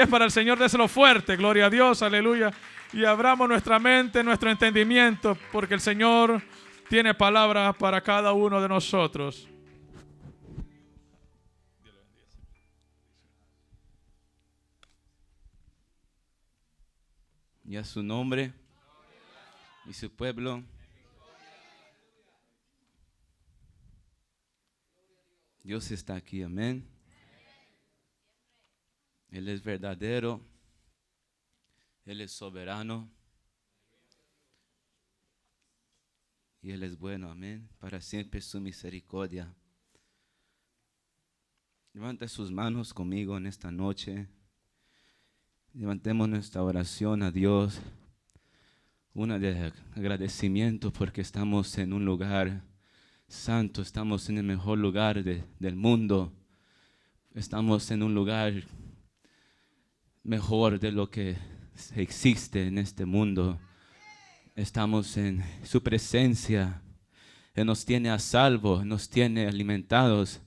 Es para el Señor, déselo fuerte, gloria a Dios, aleluya. Y abramos nuestra mente, nuestro entendimiento, porque el Señor tiene palabras para cada uno de nosotros. Y a su nombre y su pueblo. Dios está aquí, amén. Él es verdadero. Él es soberano. Y Él es bueno, amén. Para siempre su misericordia. Levanta sus manos conmigo en esta noche. Levantemos nuestra oración a Dios. Una de agradecimiento porque estamos en un lugar santo. Estamos en el mejor lugar del mundo. Estamos en un lugar mejor de lo que existe en este mundo. Estamos en su presencia. Él nos tiene a salvo, nos tiene alimentados,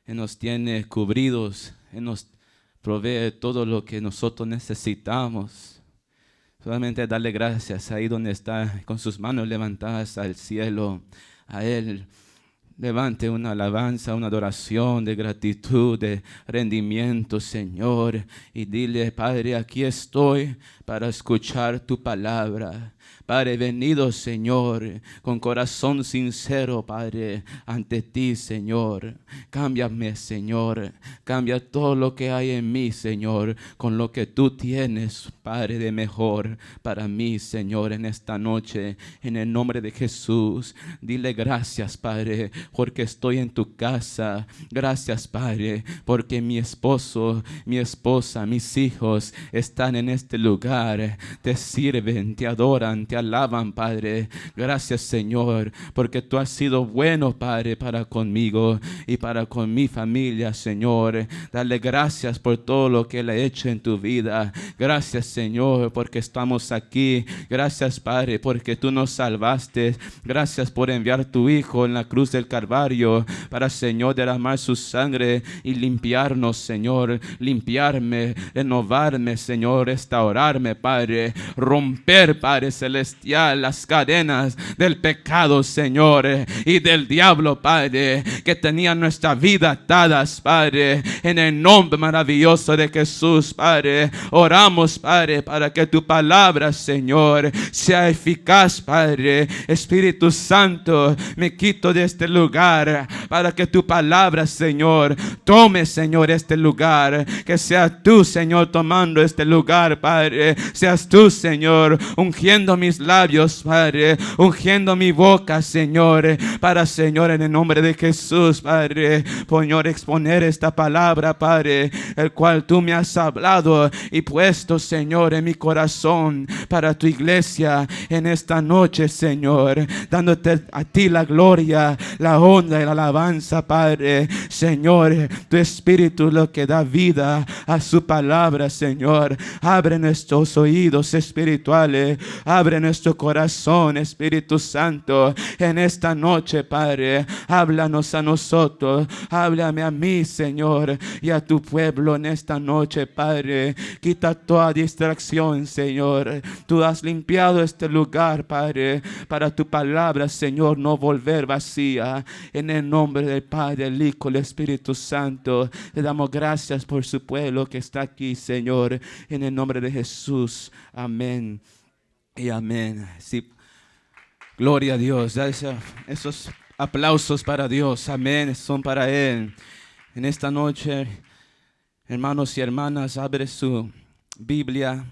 Él nos tiene cubridos, Él nos provee todo lo que nosotros necesitamos. Solamente darle gracias ahí donde está, con sus manos levantadas al cielo, a Él. Levante una alabanza, una adoración de gratitud, de rendimiento, Señor. Y dile, Padre, aquí estoy para escuchar tu palabra. Padre, venido, Señor, con corazón sincero, Padre, ante ti, Señor. Cámbiame, Señor. Cambia todo lo que hay en mí, Señor, con lo que tú tienes, Padre, de mejor para mí, Señor, en esta noche. En el nombre de Jesús, dile gracias, Padre, porque estoy en tu casa. Gracias, Padre, porque mi esposo, mi esposa, mis hijos están en este lugar. Te sirven, te adoran, te alaban, Padre. Gracias, Señor, porque tú has sido bueno, Padre, para conmigo y para con mi familia, Señor. Dale gracias por todo lo que Él ha hecho en tu vida. Gracias, Señor, porque estamos aquí. Gracias, Padre, porque tú nos salvaste. Gracias por enviar tu Hijo en la cruz del Calvario para, Señor, derramar su sangre y limpiarnos, Señor. Limpiarme, renovarme, Señor, restaurarme, Padre. Romper, Padre celestial, las cadenas del pecado, Señor, y del diablo, Padre, que tenían nuestra vida atadas, Padre. En el nombre maravilloso de Jesús, Padre, oramos, Padre, para que tu palabra, Señor, sea eficaz, Padre. Espíritu Santo, me quito de este lugar para que tu palabra, Señor, tome, Señor, este lugar. Que sea tú, Señor, tomando este lugar, Padre. Seas tú, Señor, ungiendo mis labios, Padre, ungiendo mi boca, Señor, para, Señor, en el nombre de Jesús, Padre, Señor, exponer esta palabra, Padre, el cual tú me has hablado y puesto, Señor, en mi corazón para tu iglesia en esta noche, Señor, dándote a ti la gloria, la honra y la alabanza, Padre. Señor, tu Espíritu lo que da vida a su palabra, Señor. Abre nuestros oídos espirituales, abre nuestro corazón, Espíritu Santo, en esta noche, Padre. Háblanos a nosotros, háblame a mí, Señor, y a tu pueblo en esta noche, Padre. Quita toda distracción, Señor. Tú has limpiado este lugar, Padre, para tu palabra, Señor, no volver vacía. En el nombre del Padre, del Hijo, del Espíritu Santo, le damos gracias por su pueblo que está aquí, Señor, en el nombre de Jesús. Amén y amén. Sí. Gloria a Dios. Esos aplausos para Dios, amén, son para Él. En esta noche, hermanos y hermanas, abre su Biblia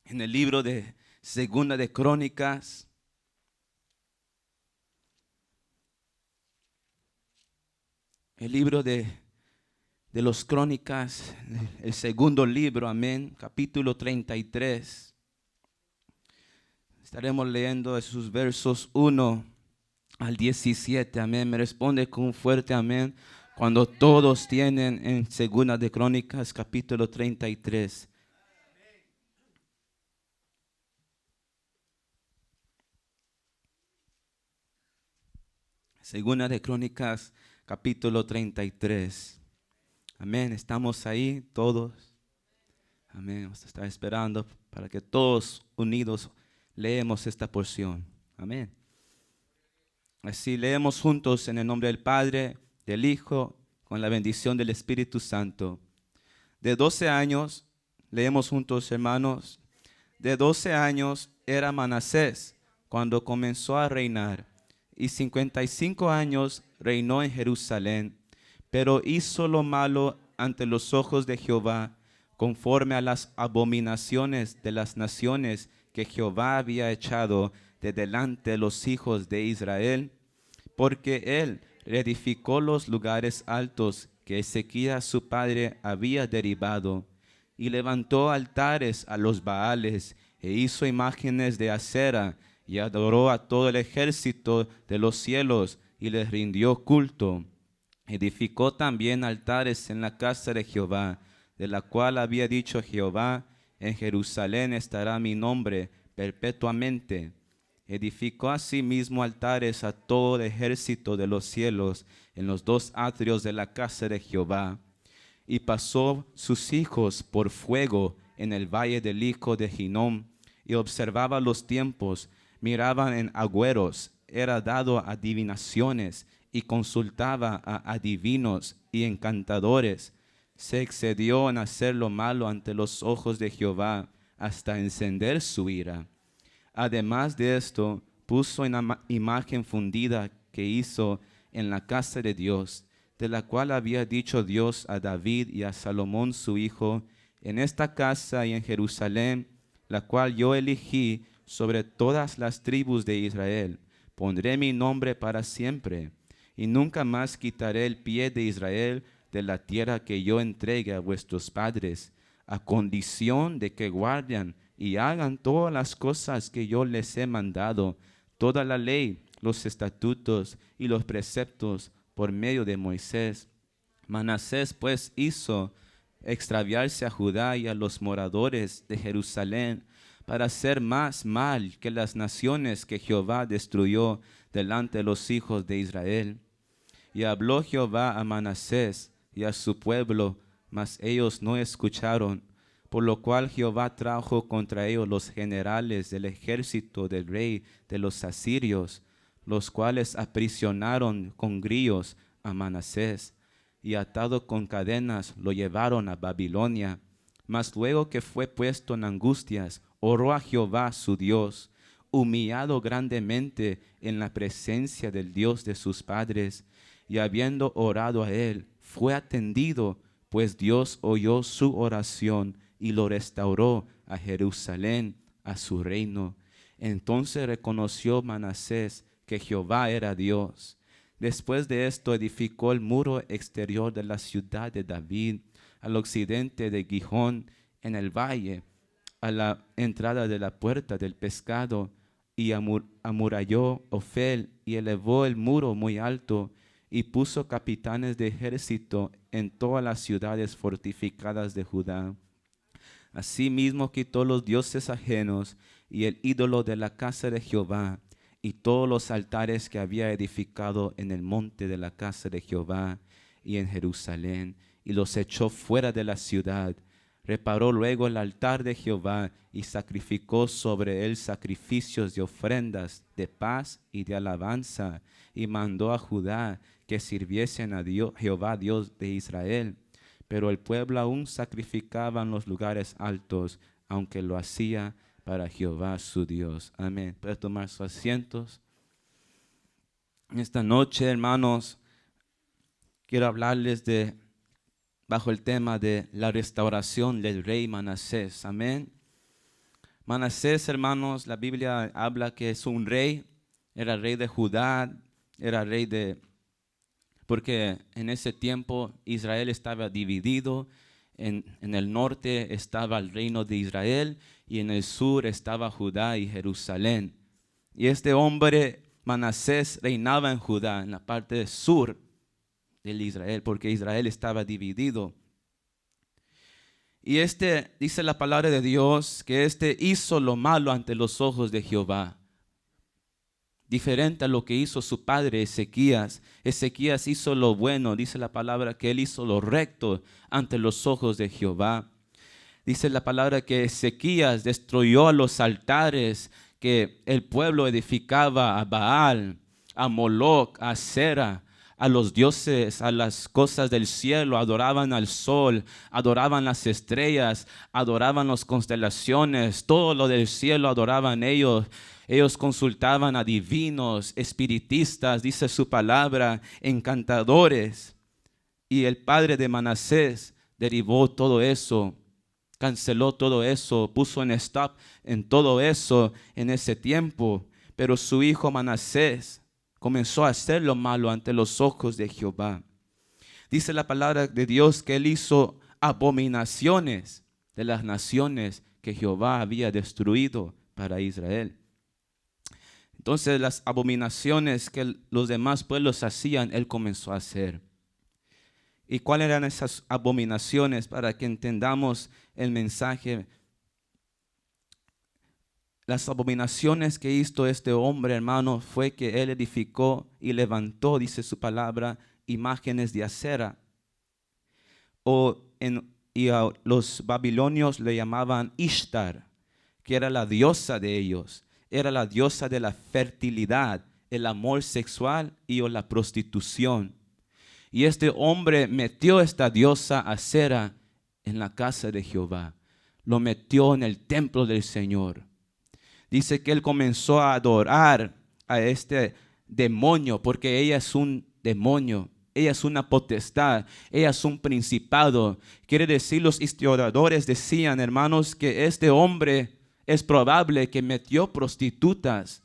en el libro de Segunda de Crónicas. El libro de los Crónicas, el segundo libro, amén, capítulo 33. Estaremos leyendo sus versos 1 al 17, amén. Me responde con un fuerte amén cuando todos tienen en Segunda de Crónicas, capítulo 33. Segunda de Crónicas, capítulo 33. Amén. Estamos ahí todos. Amén. Vamos a estar esperando para que todos unidos leemos esta porción. Amén. Así leemos juntos en el nombre del Padre, del Hijo, con la bendición del Espíritu Santo. De 12 años, leemos juntos, hermanos. De 12 años era Manasés cuando comenzó a reinar, y 55 años reinó en Jerusalén, pero hizo lo malo ante los ojos de Jehová, conforme a las abominaciones de las naciones que Jehová había echado de delante de los hijos de Israel, porque él reedificó los lugares altos que Ezequías su padre había derribado, y levantó altares a los Baales, e hizo imágenes de acera, y adoró a todo el ejército de los cielos, y les rindió culto. Edificó también altares en la casa de Jehová, de la cual había dicho Jehová: en Jerusalén estará mi nombre perpetuamente. Edificó asimismo altares a todo el ejército de los cielos en los dos atrios de la casa de Jehová. Y pasó sus hijos por fuego en el valle del hijo de Hinnom, y observaba los tiempos, miraban en agüeros, era dado a adivinaciones, y consultaba a adivinos y encantadores. Se excedió en hacer lo malo ante los ojos de Jehová, hasta encender su ira. Además de esto, puso una imagen fundida que hizo en la casa de Dios, de la cual había dicho Dios a David y a Salomón su hijo: en esta casa y en Jerusalén, la cual yo elegí sobre todas las tribus de Israel, pondré mi nombre para siempre, y nunca más quitaré el pie de Israel de la tierra que yo entregue a vuestros padres, a condición de que guarden y hagan todas las cosas que yo les he mandado, toda la ley, los estatutos y los preceptos por medio de Moisés. Manasés pues hizo extraviarse a Judá y a los moradores de Jerusalén, para hacer más mal que las naciones que Jehová destruyó delante de los hijos de Israel. Y habló Jehová a Manasés y a su pueblo, mas ellos no escucharon, por lo cual Jehová trajo contra ellos los generales del ejército del rey de los asirios, los cuales aprisionaron con grillos a Manasés, y atado con cadenas lo llevaron a Babilonia. Mas luego que fue puesto en angustias, oró a Jehová su Dios, humillado grandemente en la presencia del Dios de sus padres, y habiendo orado a él, fue atendido, pues Dios oyó su oración y lo restauró a Jerusalén, a su reino. Entonces reconoció Manasés que Jehová era Dios. Después de esto edificó el muro exterior de la ciudad de David, al occidente de Gijón, en el valle, a la entrada de la puerta del pescado, y amuralló Ofel, y elevó el muro muy alto, y puso capitanes de ejército en todas las ciudades fortificadas de Judá. Asimismo quitó los dioses ajenos y el ídolo de la casa de Jehová, y todos los altares que había edificado en el monte de la casa de Jehová y en Jerusalén, y los echó fuera de la ciudad. Reparó luego el altar de Jehová y sacrificó sobre él sacrificios de ofrendas de paz y de alabanza, y mandó a Judá que sirviesen a Jehová Dios de Israel. Pero el pueblo aún sacrificaba en los lugares altos, aunque lo hacía para Jehová su Dios. Amén. Pueden tomar sus asientos. Esta noche, hermanos, quiero hablarles bajo el tema de la restauración del rey Manasés. Amén. Manasés, hermanos, la Biblia habla que es un rey, era rey de Judá, era rey porque en ese tiempo Israel estaba dividido. En el norte estaba el reino de Israel y en el sur estaba Judá y Jerusalén. Y este hombre, Manasés, reinaba en Judá, en la parte sur del Israel, porque Israel estaba dividido. Y dice la palabra de Dios, que hizo lo malo ante los ojos de Jehová. diferente a lo que hizo su padre Ezequías. Ezequías hizo lo bueno, dice la palabra que él hizo lo recto ante los ojos de Jehová. Dice la palabra que Ezequías destruyó a los altares que el pueblo edificaba a Baal, a Moloc, a Asera, a los dioses, a las cosas del cielo. Adoraban al sol, adoraban las estrellas, adoraban las constelaciones, todo lo del cielo adoraban ellos. Ellos consultaban a divinos, espiritistas, dice su palabra, encantadores. Y el padre de Manasés derivó todo eso, canceló todo eso, puso en stop en todo eso en ese tiempo. Pero su hijo Manasés comenzó a hacer lo malo ante los ojos de Jehová. Dice la palabra de Dios que él hizo abominaciones de las naciones que Jehová había destruido para Israel. Entonces las abominaciones que los demás pueblos hacían, él comenzó a hacer. ¿Y cuáles eran esas abominaciones para que entendamos el mensaje? Las abominaciones que hizo este hombre, hermano, fue que él edificó y levantó, dice su palabra, imágenes de acera. Y a los babilonios le llamaban Ishtar, que era la diosa de ellos. Era la diosa de la fertilidad, el amor sexual y la prostitución. Y este hombre metió esta diosa Acera en la casa de Jehová. Lo metió en el templo del Señor. Dice que él comenzó a adorar a este demonio, porque ella es un demonio. Ella es una potestad, ella es un principado. Quiere decir, los historiadores decían, hermanos, que este hombre es probable que metió prostitutas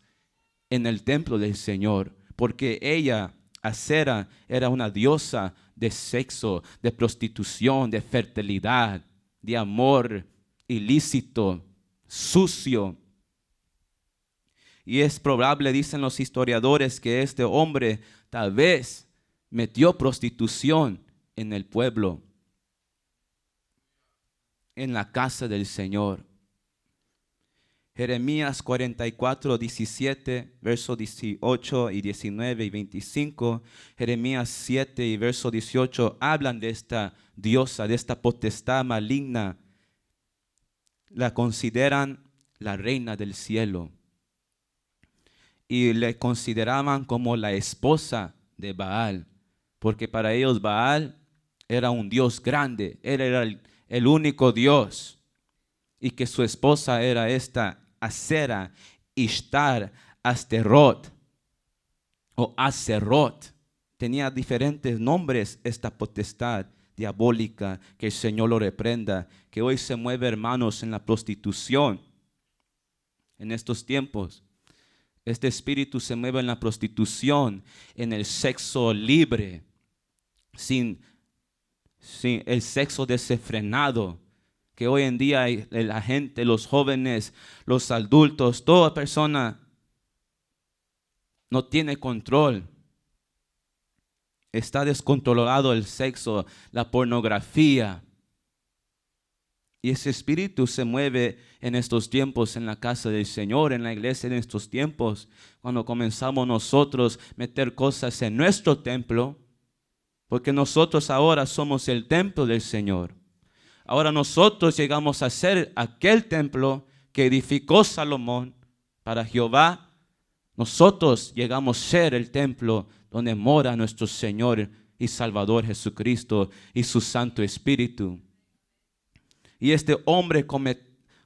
en el templo del Señor, porque ella, Acera, era una diosa de sexo, de prostitución, de fertilidad, de amor ilícito, sucio. Y es probable, dicen los historiadores, que este hombre tal vez metió prostitución en el pueblo, en la casa del Señor. Jeremías 44, 17, versos 18 y 19 y 25. Jeremías 7 y verso 18 hablan de esta diosa, de esta potestad maligna. La consideran la reina del cielo. Y le consideraban como la esposa de Baal, porque para ellos Baal era un dios grande, él era el único dios, y que su esposa era esta Acera, Ishtar, Asterot o Acerot. Tenía diferentes nombres esta potestad diabólica, que el Señor lo reprenda, que hoy se mueve, hermanos, en la prostitución. En estos tiempos, este espíritu se mueve en la prostitución, en el sexo libre, sin el sexo desenfrenado, que hoy en día la gente, los jóvenes, los adultos, toda persona no tiene control. Está descontrolado el sexo, la pornografía. Y ese espíritu se mueve en estos tiempos en la casa del Señor, en la iglesia en estos tiempos, cuando comenzamos nosotros a meter cosas en nuestro templo, porque nosotros ahora somos el templo del Señor. Ahora nosotros llegamos a ser aquel templo que edificó Salomón para Jehová. Nosotros llegamos a ser el templo donde mora nuestro Señor y Salvador Jesucristo y su Santo Espíritu. Y este hombre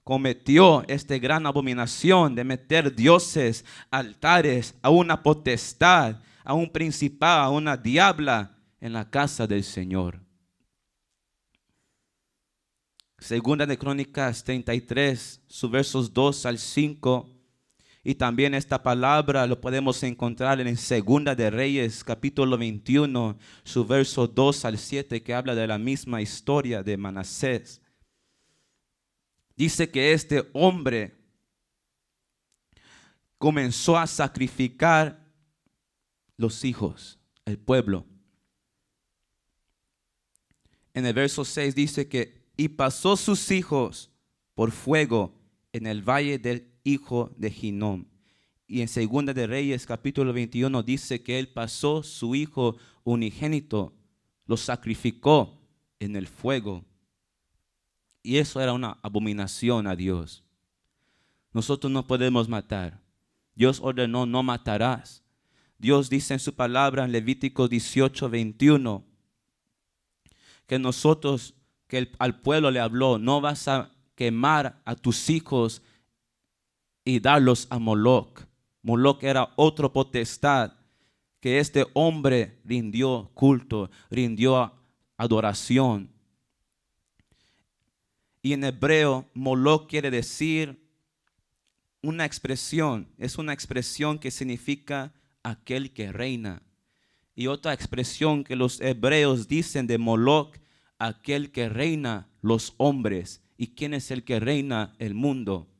cometió esta gran abominación de meter dioses, altares, a una potestad, a un principado, a una diabla en la casa del Señor. Segunda de Crónicas 33, sus versos 2 al 5. Y también esta palabra lo podemos encontrar en Segunda de Reyes, capítulo 21, su verso 2 al 7, que habla de la misma historia de Manasés. Dice que este hombre comenzó a sacrificar los hijos, el pueblo. En el verso 6 dice que y pasó sus hijos por fuego en el valle del hijo de Hinnom Y en Segunda de Reyes, capítulo 21, dice que él pasó su hijo unigénito, lo sacrificó en el fuego. Y eso era una abominación a Dios. Nosotros no podemos matar. Dios ordenó, no matarás. Dios dice en su palabra en Levítico 18, 21, que nosotros, al pueblo le habló, no vas a quemar a tus hijos y darlos a Moloch. Moloch era otra potestad que este hombre rindió culto, rindió adoración. Y en hebreo, Moloch quiere decir una expresión, es una expresión que significa aquel que reina. Y otra expresión que los hebreos dicen de Moloch, aquel que reina los hombres. ¿Y quién es el que reina el mundo?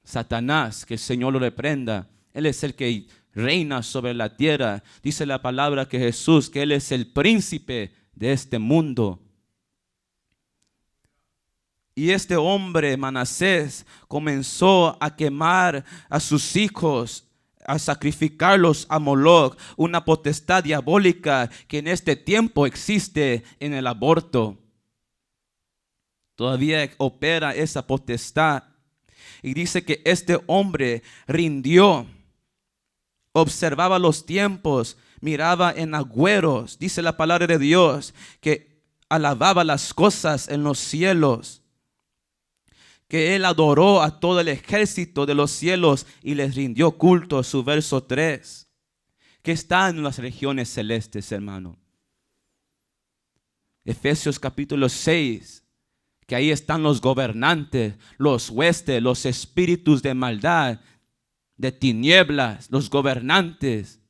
Satanás, que el Señor lo reprenda. Él es el que reina sobre la tierra. Dice la palabra que Jesús, que Él es el príncipe de este mundo. Y este hombre, Manasés, comenzó a quemar a sus hijos, a sacrificarlos a Moloch, una potestad diabólica que en este tiempo existe en el aborto. Todavía opera esa potestad. Y dice que este hombre rindió, observaba los tiempos, miraba en agüeros. Dice la palabra de Dios que alababa las cosas en los cielos, que él adoró a todo el ejército de los cielos y les rindió culto. Su verso 3, que está en las regiones celestes, hermano. Efesios capítulo 6, que ahí están los gobernantes, los huestes, los espíritus de maldad, de tinieblas, los gobernantes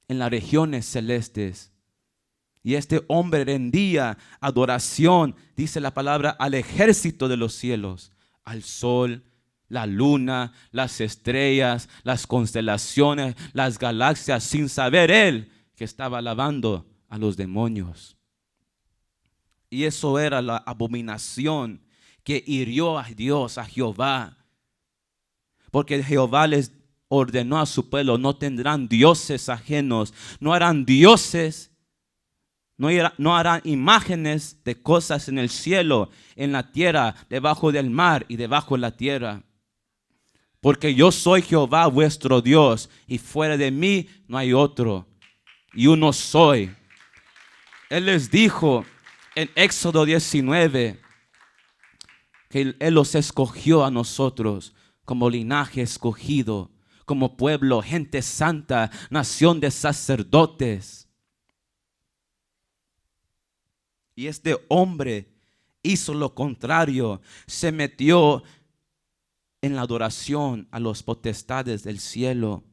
en las regiones celestes. Y este hombre rendía adoración, dice la palabra, al ejército de los cielos, al sol, la luna, las estrellas, las constelaciones, las galaxias, sin saber él que estaba alabando a los demonios. Y eso era la abominación que hirió a Dios, a Jehová. Porque Jehová les ordenó a su pueblo, no tendrán dioses ajenos, no harán dioses. No harán imágenes de cosas en el cielo, en la tierra, debajo del mar y debajo de la tierra. Porque yo soy Jehová vuestro Dios, y fuera de mí no hay otro, y uno soy. Él les dijo en Éxodo 19 que Él los escogió a nosotros como linaje escogido, como pueblo, gente santa, nación de sacerdotes. Y este hombre hizo lo contrario, se metió en la adoración a las potestades del cielo.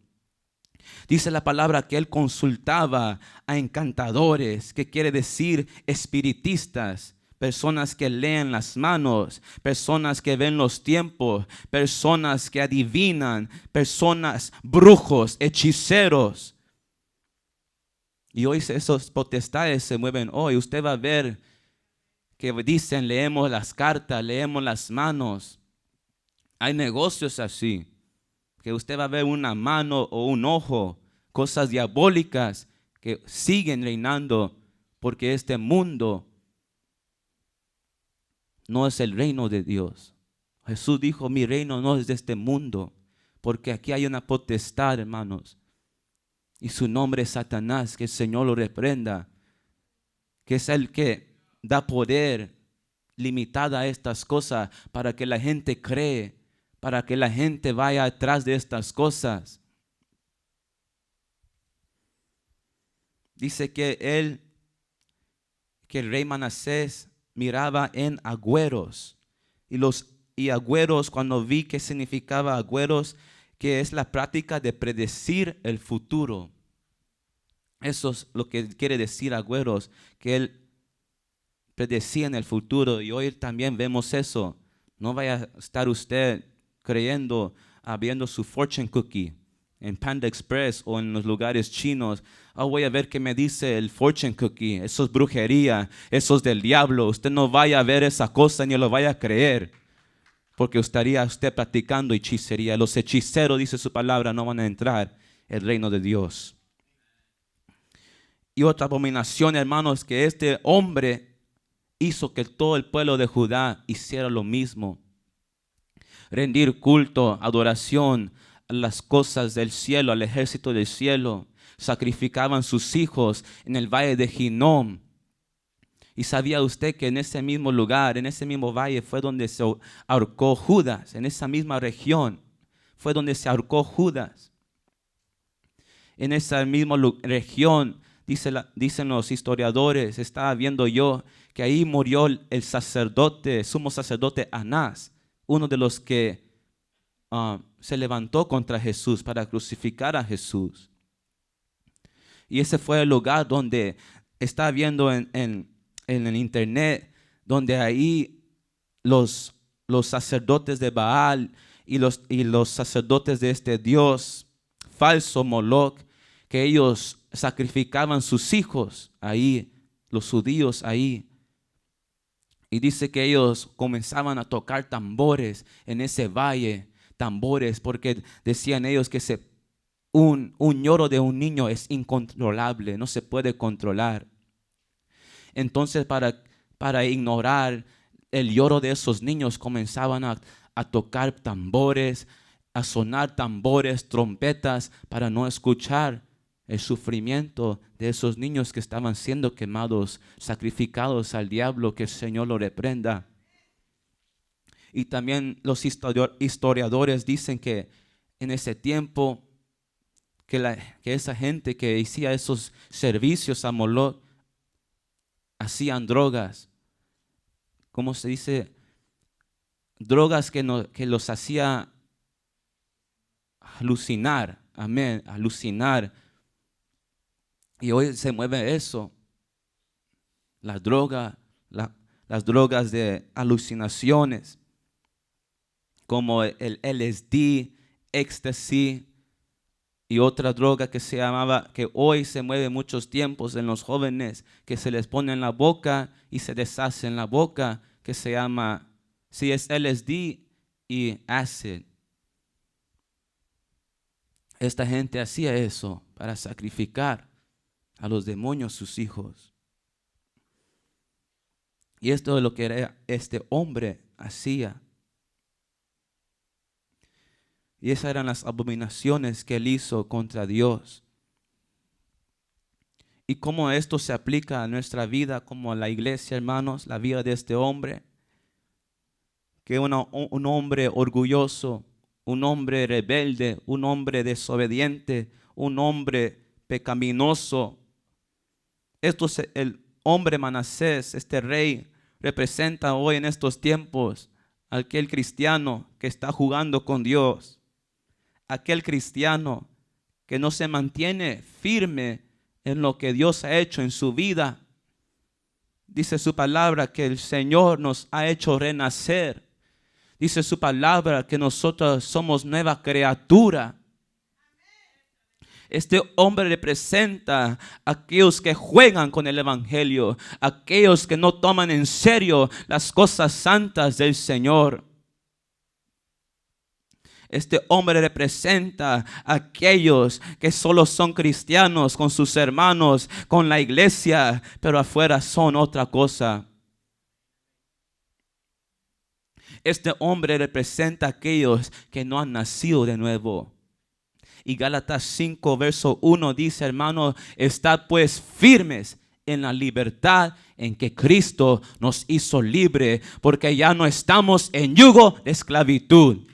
Dice la palabra que él consultaba a encantadores, que quiere decir espiritistas, personas que leen las manos, personas que ven los tiempos, personas que adivinan, personas, brujos, hechiceros. Y hoy esos potestades se mueven hoy. Usted va a ver que dicen, leemos las cartas, leemos las manos. Hay negocios así, que usted va a ver una mano o un ojo, cosas diabólicas que siguen reinando, porque este mundo no es el reino de Dios. Jesús dijo, mi reino no es de este mundo, porque aquí hay una potestad, hermanos. Y su nombre es Satanás, que el Señor lo reprenda, que es el que da poder limitado a estas cosas para que la gente cree, para que la gente vaya atrás de estas cosas. Dice que el rey Manasés miraba en agüeros. Y agüeros, cuando vi qué significaba agüeros, que es la práctica de predecir el futuro. Eso es lo que quiere decir agüeros, que él predecía en el futuro, y hoy también vemos eso. No vaya a estar usted creyendo, viendo su fortune cookie en Panda Express o en los lugares chinos. Voy a ver qué me dice el fortune cookie. Eso es brujería, eso es del diablo. Usted no vaya a ver esa cosa ni lo vaya a creer. porque estaría usted practicando hechicería. Los hechiceros, dice su palabra, no van a entrar en el reino de Dios. Y otra abominación, hermanos, que este hombre hizo que todo el pueblo de Judá hiciera lo mismo. Rendir culto, adoración a las cosas del cielo, al ejército del cielo. Sacrificaban sus hijos en el valle de Hinnom. Y sabía usted que en ese mismo lugar, en ese mismo valle fue donde se ahorcó Judas. En esa misma región fue donde se ahorcó Judas. En esa misma región, dicen los historiadores, estaba viendo yo que ahí murió el sacerdote, sumo sacerdote Anás, uno de los que se levantó contra Jesús para crucificar a Jesús. Y ese fue el lugar donde estaba viendo en el internet, donde ahí los sacerdotes de Baal y los sacerdotes de este dios falso Moloch, que ellos sacrificaban sus hijos ahí, los judíos ahí. Y dice que ellos comenzaban a tocar tambores en ese valle, tambores, porque decían ellos que un lloro de un niño es incontrolable, no se puede controlar. Entonces para ignorar el lloro de esos niños comenzaban a tocar tambores, a sonar tambores, trompetas, para no escuchar el sufrimiento de esos niños que estaban siendo quemados, sacrificados al diablo, que el Señor lo reprenda. Y también los historiadores dicen que en ese tiempo que esa gente que hacía esos servicios a Moloch hacían drogas, ¿cómo se dice? Drogas que los hacía alucinar, amén, alucinar. Y hoy se mueve eso, las drogas de alucinaciones, como el LSD, éxtasis y otra droga que se llamaba, que hoy se mueve muchos tiempos en los jóvenes, que se les pone en la boca y se deshace en la boca, que se llama, sí, es LSD y acid. Esta gente hacía eso para sacrificar a los demonios sus hijos. Y esto es lo que este hombre hacía. Y esas eran las abominaciones que él hizo contra Dios. Y cómo esto se aplica a nuestra vida, como a la iglesia, hermanos, la vida de este hombre. Que un hombre orgulloso, un hombre rebelde, un hombre desobediente, un hombre pecaminoso. Esto es el hombre Manasés, este rey, representa hoy en estos tiempos a aquel cristiano que está jugando con Dios. Aquel cristiano que no se mantiene firme en lo que Dios ha hecho en su vida. Dice su palabra que el Señor nos ha hecho renacer. Dice su palabra que nosotros somos nueva criatura. Este hombre representa a aquellos que juegan con el evangelio, aquellos que no toman en serio las cosas santas del Señor. Este hombre representa a aquellos que solo son cristianos con sus hermanos, con la iglesia, pero afuera son otra cosa. Este hombre representa a aquellos que no han nacido de nuevo. Y Gálatas 5, verso 1 dice, hermanos, estad pues firmes en la libertad en que Cristo nos hizo libre, porque ya no estamos en yugo de esclavitud.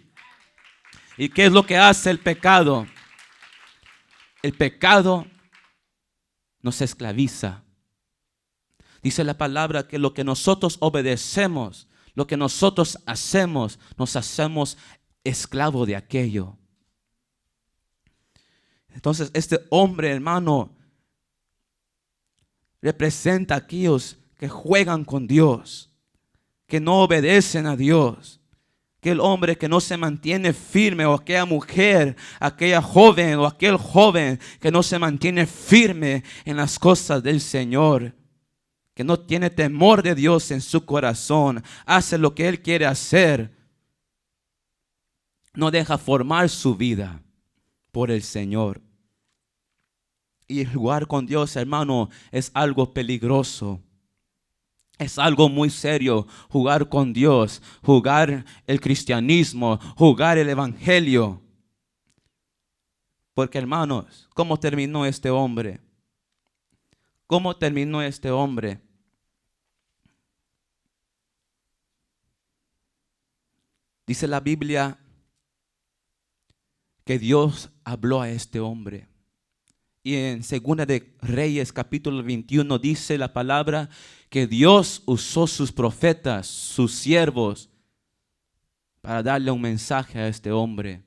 ¿Y qué es lo que hace el pecado? El pecado nos esclaviza. Dice la palabra que lo que nosotros obedecemos, lo que nosotros hacemos, nos hacemos esclavo de aquello. Entonces este hombre, hermano, representa a aquellos que juegan con Dios, que no obedecen a Dios. Aquel hombre que no se mantiene firme, o aquella mujer, aquella joven o aquel joven que no se mantiene firme en las cosas del Señor, que no tiene temor de Dios en su corazón, hace lo que Él quiere hacer. no deja formar su vida por el Señor. Y jugar con Dios, hermano, es algo peligroso. Es algo muy serio jugar con Dios, jugar el cristianismo, jugar el evangelio. Porque, hermanos, ¿cómo terminó este hombre? ¿Cómo terminó este hombre? Dice la Biblia que Dios habló a este hombre. Y en 2 de Reyes capítulo 21 dice la palabra que Dios usó sus profetas, sus siervos, para darle un mensaje a este hombre.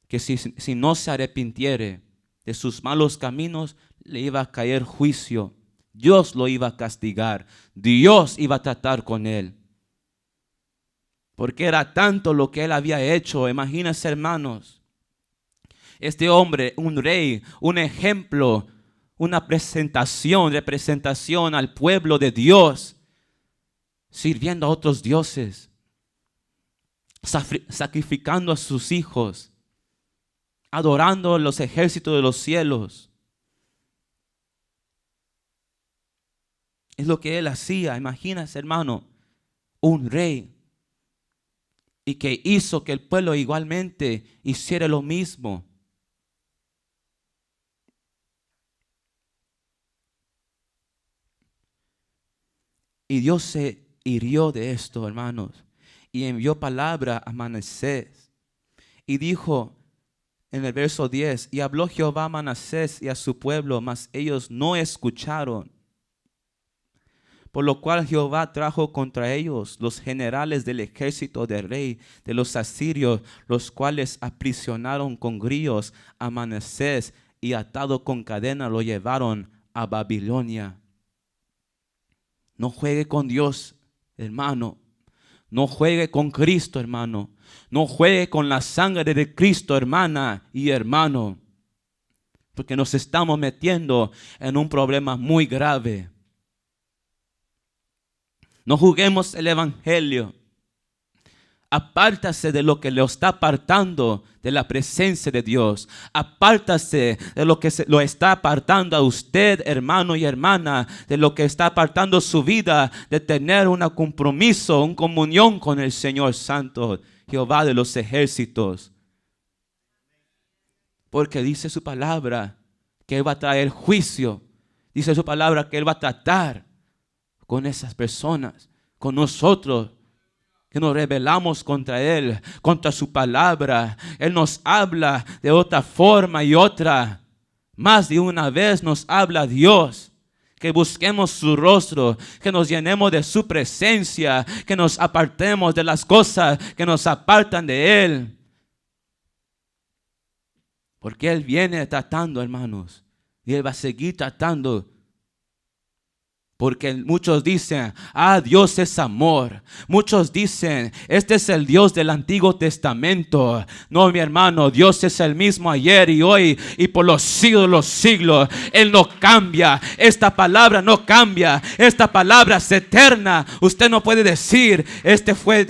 Que si no se arrepintiere de sus malos caminos, le iba a caer juicio. Dios lo iba a castigar. Dios iba a tratar con él. Porque era tanto lo que él había hecho. Imagínense, hermanos. Este hombre, un rey, un ejemplo, una representación al pueblo de Dios, sirviendo a otros dioses, sacrificando a sus hijos, adorando los ejércitos de los cielos. Es lo que él hacía. Imagínense, hermano, un rey, y que hizo que el pueblo igualmente hiciera lo mismo. Y Dios se hirió de esto, hermanos, y envió palabra a Manasés. Y dijo en el verso 10, y habló Jehová a Manasés y a su pueblo, mas ellos no escucharon. Por lo cual Jehová trajo contra ellos los generales del ejército del rey de los asirios, los cuales aprisionaron con grillos a Manasés y atado con cadena lo llevaron a Babilonia. No juegue con Dios, hermano. No juegue con Cristo, hermano. No juegue con la sangre de Cristo, hermana y hermano. Porque nos estamos metiendo en un problema muy grave. No juguemos el evangelio. Apártase de lo que lo está apartando de la presencia de Dios. Apártase de lo que lo está apartando a usted, hermano y hermana, de lo que está apartando su vida de tener un compromiso, una comunión con el Señor Santo, Jehová de los ejércitos. Porque dice su palabra que Él va a traer juicio. Dice su palabra que Él va a tratar con esas personas, con nosotros, que nos rebelamos contra Él, contra su palabra. Él nos habla de otra forma y otra. Más de una vez nos habla Dios. Que busquemos su rostro, que nos llenemos de su presencia, que nos apartemos de las cosas que nos apartan de Él. Porque Él viene tratando, hermanos, y Él va a seguir tratando. Porque muchos dicen, Dios es amor. Muchos dicen, este es el Dios del Antiguo Testamento. No, mi hermano, Dios es el mismo ayer y hoy y por los siglos de los siglos. Él no cambia. Esta palabra no cambia. Esta palabra es eterna. Usted no puede decir,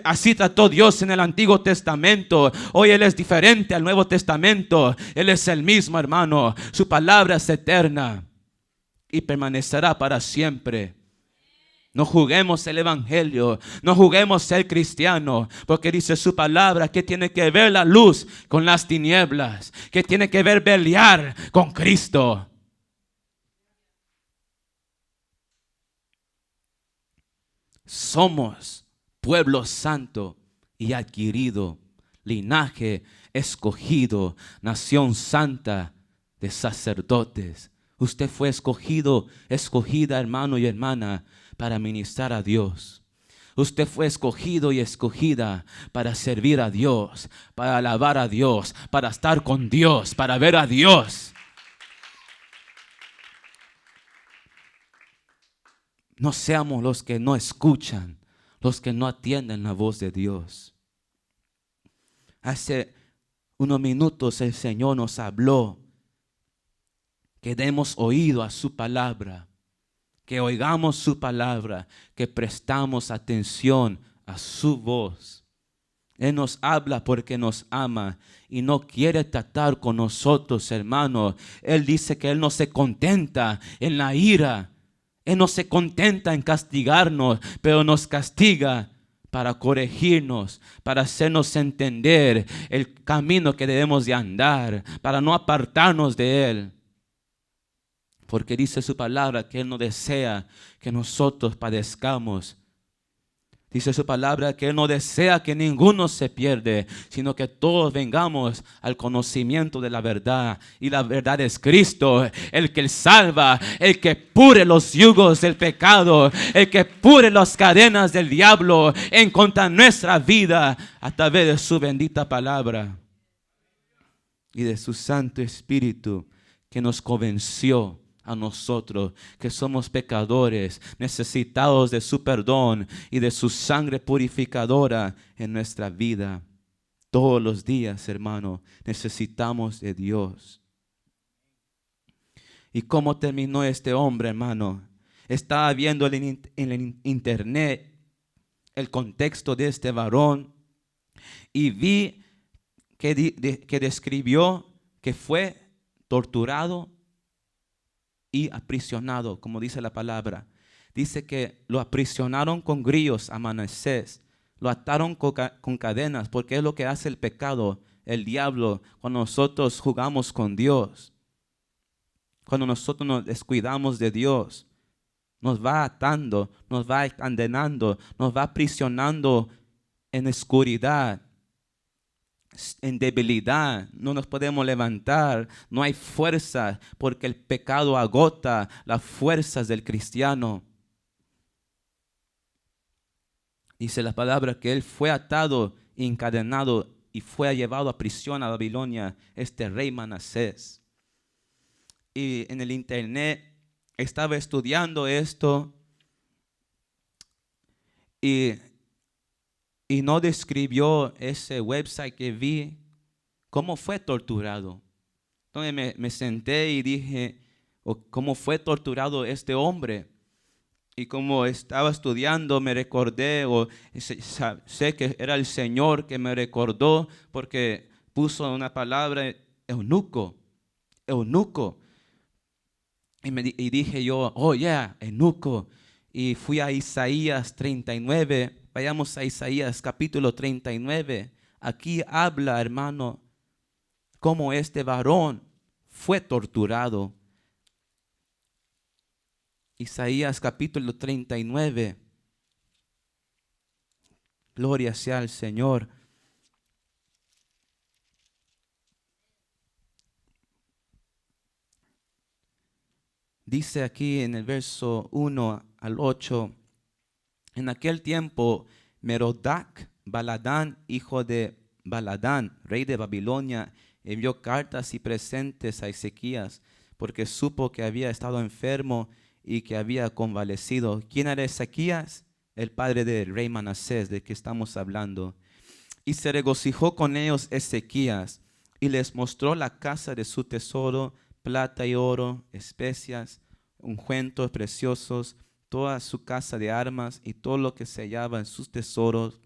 así trató Dios en el Antiguo Testamento. Hoy Él es diferente al Nuevo Testamento. Él es el mismo, hermano. Su palabra es eterna y permanecerá para siempre. No juguemos el evangelio, no juguemos ser cristiano, porque dice su palabra que tiene que ver la luz con las tinieblas, que tiene que ver pelear con Cristo. Somos pueblo santo y adquirido, linaje escogido, nación santa de sacerdotes. Usted fue escogida, hermano y hermana, para ministrar a Dios. Usted fue escogido y escogida para servir a Dios, para alabar a Dios, para estar con Dios, para ver a Dios. No seamos los que no escuchan, los que no atienden la voz de Dios. Hace unos minutos el Señor nos habló que demos oído a su palabra, que oigamos su palabra, que prestamos atención a su voz. Él nos habla porque nos ama y no quiere tratar con nosotros, hermanos. Él dice que Él no se contenta en la ira. Él no se contenta en castigarnos, pero nos castiga para corregirnos, para hacernos entender el camino que debemos de andar, para no apartarnos de Él. Porque dice su palabra que Él no desea que nosotros padezcamos. Dice su palabra que Él no desea que ninguno se pierda, sino que todos vengamos al conocimiento de la verdad. Y la verdad es Cristo, el que salva, el que pure los yugos del pecado, el que pure las cadenas del diablo en contra de nuestra vida a través de su bendita palabra y de su Santo Espíritu que nos convenció a nosotros que somos pecadores, necesitados de su perdón y de su sangre purificadora en nuestra vida. Todos los días, hermano, necesitamos de Dios. ¿Y cómo terminó este hombre, hermano? Estaba viendo en el internet el contexto de este varón y vi que describió que fue torturado y aprisionado, como dice la palabra. Dice que lo aprisionaron con grillos a Manasés, lo ataron con cadenas, porque es lo que hace el pecado, el diablo, cuando nosotros jugamos con Dios. Cuando nosotros nos descuidamos de Dios, nos va atando, nos va condenando, nos va aprisionando en oscuridad, en debilidad, no nos podemos levantar, no hay fuerza, porque el pecado agota las fuerzas del cristiano. Dice la palabra que él fue atado, encadenado y fue llevado a prisión a Babilonia, este rey Manasés. Y en el internet estaba estudiando esto y no describió ese website que vi cómo fue torturado. Entonces me senté y dije, ¿cómo fue torturado este hombre? Y como estaba estudiando, me recordé, sé que era el Señor que me recordó porque puso una palabra, eunuco. Y dije yo, eunuco. Y fui a Isaías 39. Vayamos a Isaías capítulo 39. Aquí habla, hermano, cómo este varón fue torturado. Isaías capítulo 39. Gloria sea al Señor. Dice aquí en el verso 1 al 8. En aquel tiempo, Merodach Baladán, hijo de Baladán, rey de Babilonia, envió cartas y presentes a Ezequías, porque supo que había estado enfermo y que había convalecido. ¿Quién era Ezequías? El padre del rey Manasés, de que estamos hablando. Y se regocijó con ellos Ezequías, y les mostró la casa de su tesoro, plata y oro, especias, ungüentos preciosos, toda su casa de armas y todo lo que se hallaba en sus tesoros.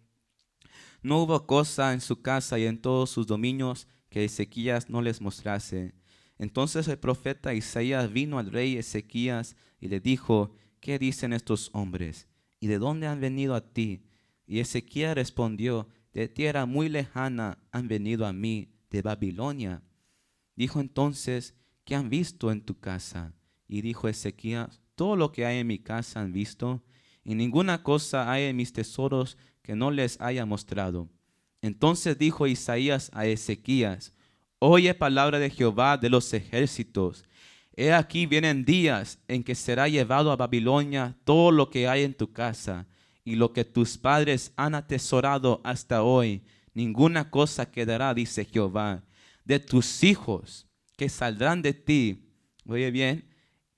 No hubo cosa en su casa y en todos sus dominios que Ezequías no les mostrase. Entonces el profeta Isaías vino al rey Ezequías y le dijo, ¿qué dicen estos hombres? ¿Y de dónde han venido a ti? Y Ezequías respondió, de tierra muy lejana han venido a mí, de Babilonia. Dijo entonces, ¿qué han visto en tu casa? Y dijo Ezequías, todo lo que hay en mi casa han visto, y ninguna cosa hay en mis tesoros que no les haya mostrado. Entonces dijo Isaías a Ezequías, oye palabra de Jehová de los ejércitos. He aquí vienen días en que será llevado a Babilonia todo lo que hay en tu casa, y lo que tus padres han atesorado hasta hoy, ninguna cosa quedará, dice Jehová. De tus hijos que saldrán de ti, oye bien,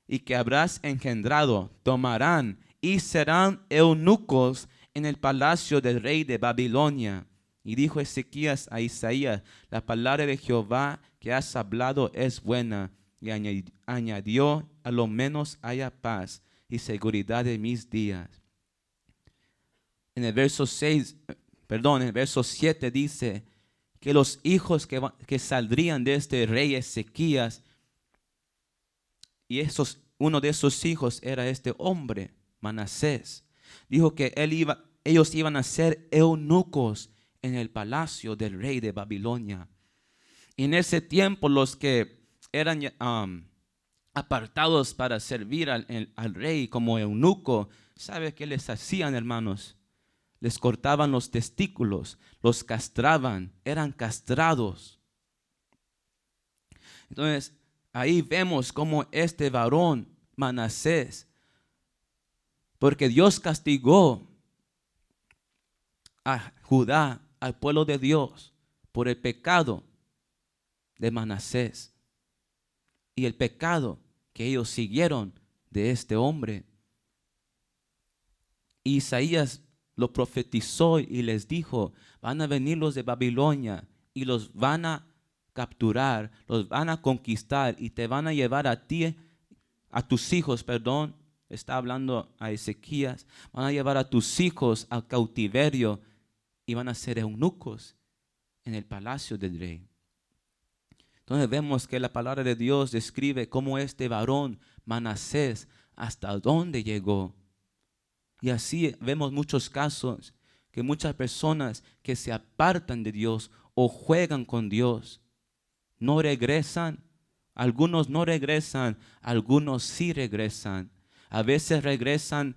y que habrás engendrado, tomarán y serán eunucos en el palacio del rey de Babilonia. Y dijo Ezequías a Isaías, la palabra de Jehová que has hablado es buena. Y añadió, a lo menos haya paz y seguridad en mis días. En el verso 6, en el verso 7 dice que los hijos que saldrían de este rey Ezequías, y uno de esos hijos era este hombre, Manasés. Dijo que ellos iban a ser eunucos en el palacio del rey de Babilonia. Y en ese tiempo los que eran apartados para servir al rey como eunuco, ¿sabe qué les hacían, hermanos? Les cortaban los testículos, los castraban, eran castrados. Entonces, ahí vemos cómo este varón, Manasés, porque Dios castigó a Judá, al pueblo de Dios, por el pecado de Manasés y el pecado que ellos siguieron de este hombre. Isaías lo profetizó y les dijo: van a venir los de Babilonia y los van a capturar, los van a conquistar y te van a llevar a ti, a tus hijos, está hablando a Ezequías, van a llevar a tus hijos al cautiverio y van a ser eunucos en el palacio del rey. Entonces vemos que la palabra de Dios describe cómo este varón Manasés hasta dónde llegó. Y así vemos muchos casos que muchas personas que se apartan de Dios o juegan con Dios no regresan. Algunos no regresan, algunos sí regresan. A veces regresan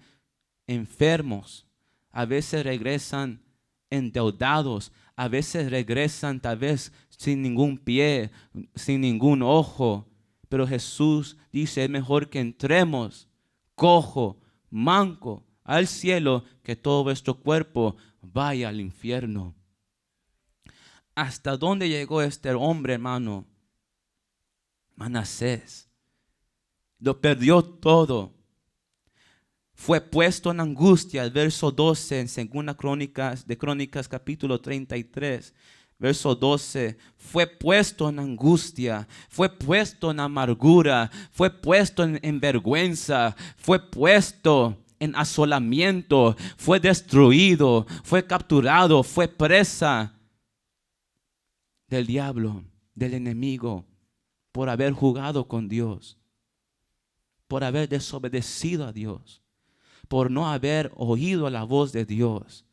enfermos, a veces regresan endeudados, a veces regresan tal vez sin ningún pie, sin ningún ojo. Pero Jesús dice: es mejor que entremos cojo, manco, al cielo, que todo vuestro cuerpo vaya al infierno. ¿Hasta dónde llegó este hombre, hermano? Manasés lo perdió todo. Fue puesto en angustia. El verso 12 en 2 Crónicas capítulo 33, verso 12. Fue puesto en angustia, fue puesto en amargura, fue puesto en vergüenza, fue puesto en asolamiento, fue destruido, fue capturado, fue presa del diablo, del enemigo, por haber jugado con Dios, por haber desobedecido a Dios, por no haber oído la voz de Dios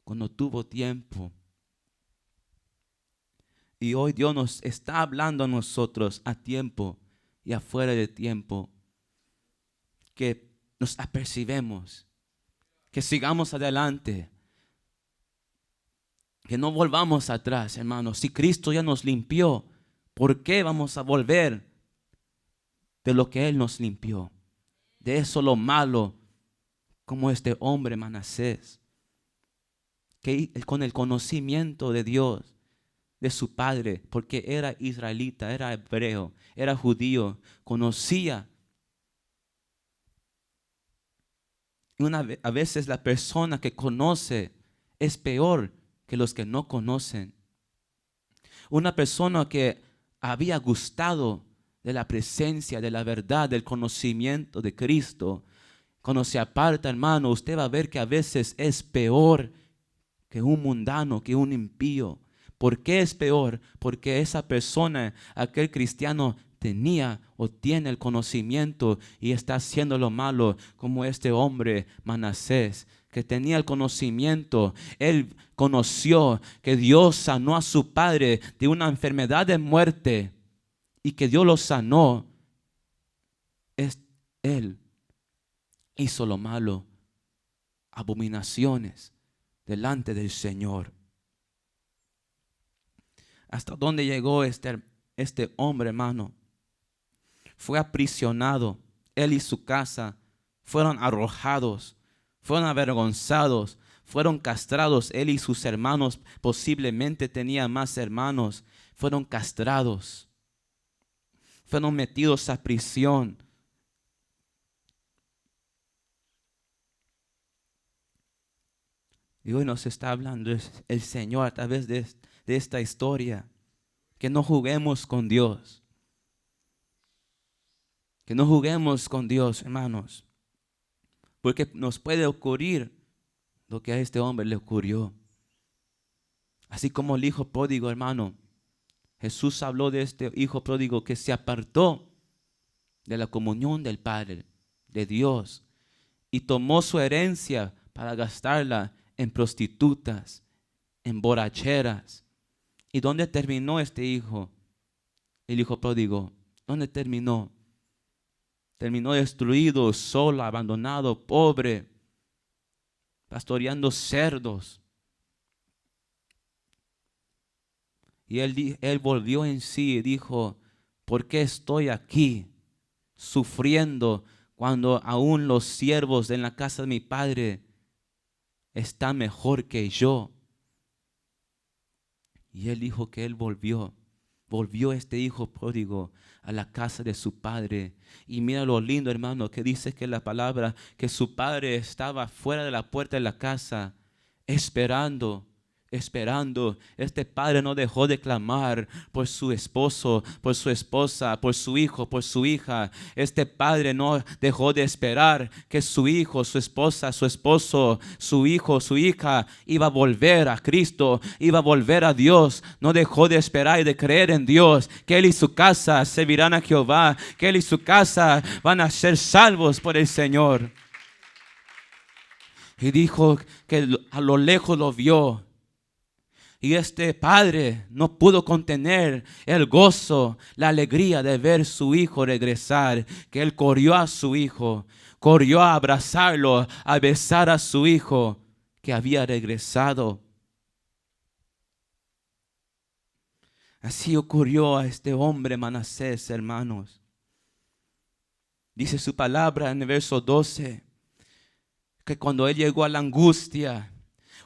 cuando tuvo tiempo. Y hoy Dios nos está hablando a nosotros a tiempo y afuera de tiempo, que nos apercibemos, que sigamos adelante, que no volvamos atrás, hermanos. Si Cristo ya nos limpió, ¿por qué vamos a volver de lo que Él nos limpió? De eso lo malo, como este hombre Manasés, que con el conocimiento de Dios, de su padre, porque era israelita, era hebreo, era judío, conocía. A veces la persona que conoce es peor que los que no conocen. Una persona que había gustado de la presencia, de la verdad, del conocimiento de Cristo, cuando se aparta, hermano, usted va a ver que a veces es peor que un mundano, que un impío. ¿Por qué es peor? Porque esa persona, aquel cristiano, tenía o tiene el conocimiento y está haciendo lo malo, como este hombre Manasés, que tenía el conocimiento. Él conoció que Dios sanó a su padre de una enfermedad de muerte y que Dios lo sanó. Él hizo lo malo, abominaciones delante del Señor. ¿Hasta dónde llegó este hombre, hermano? Fue aprisionado. Él y su casa fueron arrojados, fueron avergonzados, fueron castrados. Él y sus hermanos, posiblemente tenía más hermanos, fueron castrados, fueron metidos a prisión. Y hoy nos está hablando el Señor a través de esta historia, que no juguemos con Dios. Que no juguemos con Dios, hermanos, porque nos puede ocurrir lo que a este hombre le ocurrió. Así como el hijo pródigo, hermano. Jesús habló de este hijo pródigo que se apartó de la comunión del Padre, de Dios, y tomó su herencia para gastarla en prostitutas, en borracheras. ¿Y dónde terminó este hijo? El hijo pródigo. ¿Dónde terminó? Terminó destruido, solo, abandonado, pobre, pastoreando cerdos. Y él volvió en sí y dijo, ¿por qué estoy aquí sufriendo cuando aún los siervos en la casa de mi padre están mejor que yo? Y él dijo que él volvió este hijo pródigo a la casa de su padre. Y mira lo lindo, hermano, que dice que la palabra, que su padre estaba fuera de la puerta de la casa, esperando. Este padre no dejó de clamar por su esposo, por su esposa, por su hijo, por su hija. Este padre no dejó de esperar que su hijo, su esposa, su esposo, su hijo, su hija iba a volver a Cristo, iba a volver a Dios. No dejó de esperar y de creer en Dios, que él y su casa servirán a Jehová, que él y su casa van a ser salvos por el Señor. Y dijo que a lo lejos lo vio. Y este padre no pudo contener el gozo, la alegría de ver su hijo regresar, que él corrió a su hijo, corrió a abrazarlo, a besar a su hijo que había regresado. Así ocurrió a este hombre Manasés, hermanos. Dice su palabra en el verso 12, que cuando él llegó a la angustia,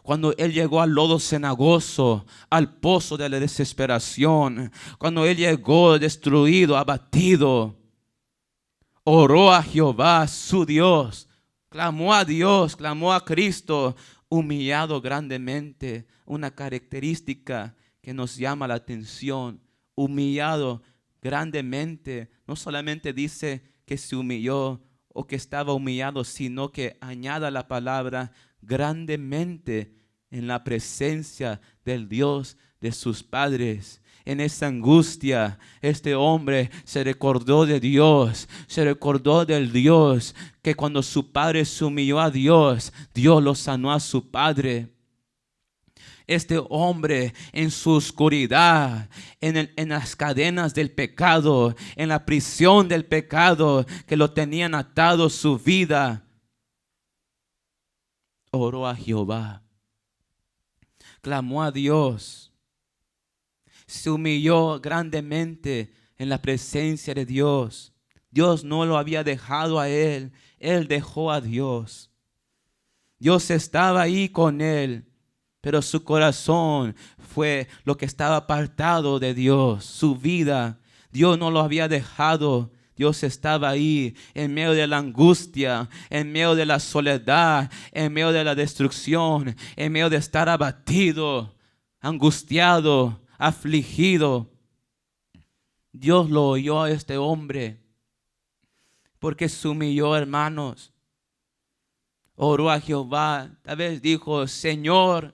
cuando él llegó al lodo cenagoso, al pozo de la desesperación, cuando él llegó destruido, abatido, oró a Jehová, su Dios, clamó a Dios, clamó a Cristo, humillado grandemente. Una característica que nos llama la atención, humillado grandemente. No solamente dice que se humilló o que estaba humillado, sino que añada la palabra grandemente en la presencia del Dios de sus padres. En esa angustia, este hombre se recordó de Dios, se recordó del Dios que cuando su padre se humilló a Dios, Dios lo sanó a su padre. Este hombre en su oscuridad, en las cadenas del pecado, en la prisión del pecado que lo tenían atado su vida, oró a Jehová, clamó a Dios, se humilló grandemente en la presencia de Dios. Dios no lo había dejado a él, él dejó a Dios. Dios estaba ahí con él, pero su corazón fue lo que estaba apartado de Dios, su vida. Dios no lo había dejado. Dios estaba ahí en medio de la angustia, en medio de la soledad, en medio de la destrucción, en medio de estar abatido, angustiado, afligido. Dios lo oyó a este hombre porque se humilló, hermanos. Oró a Jehová. Tal vez dijo, Señor,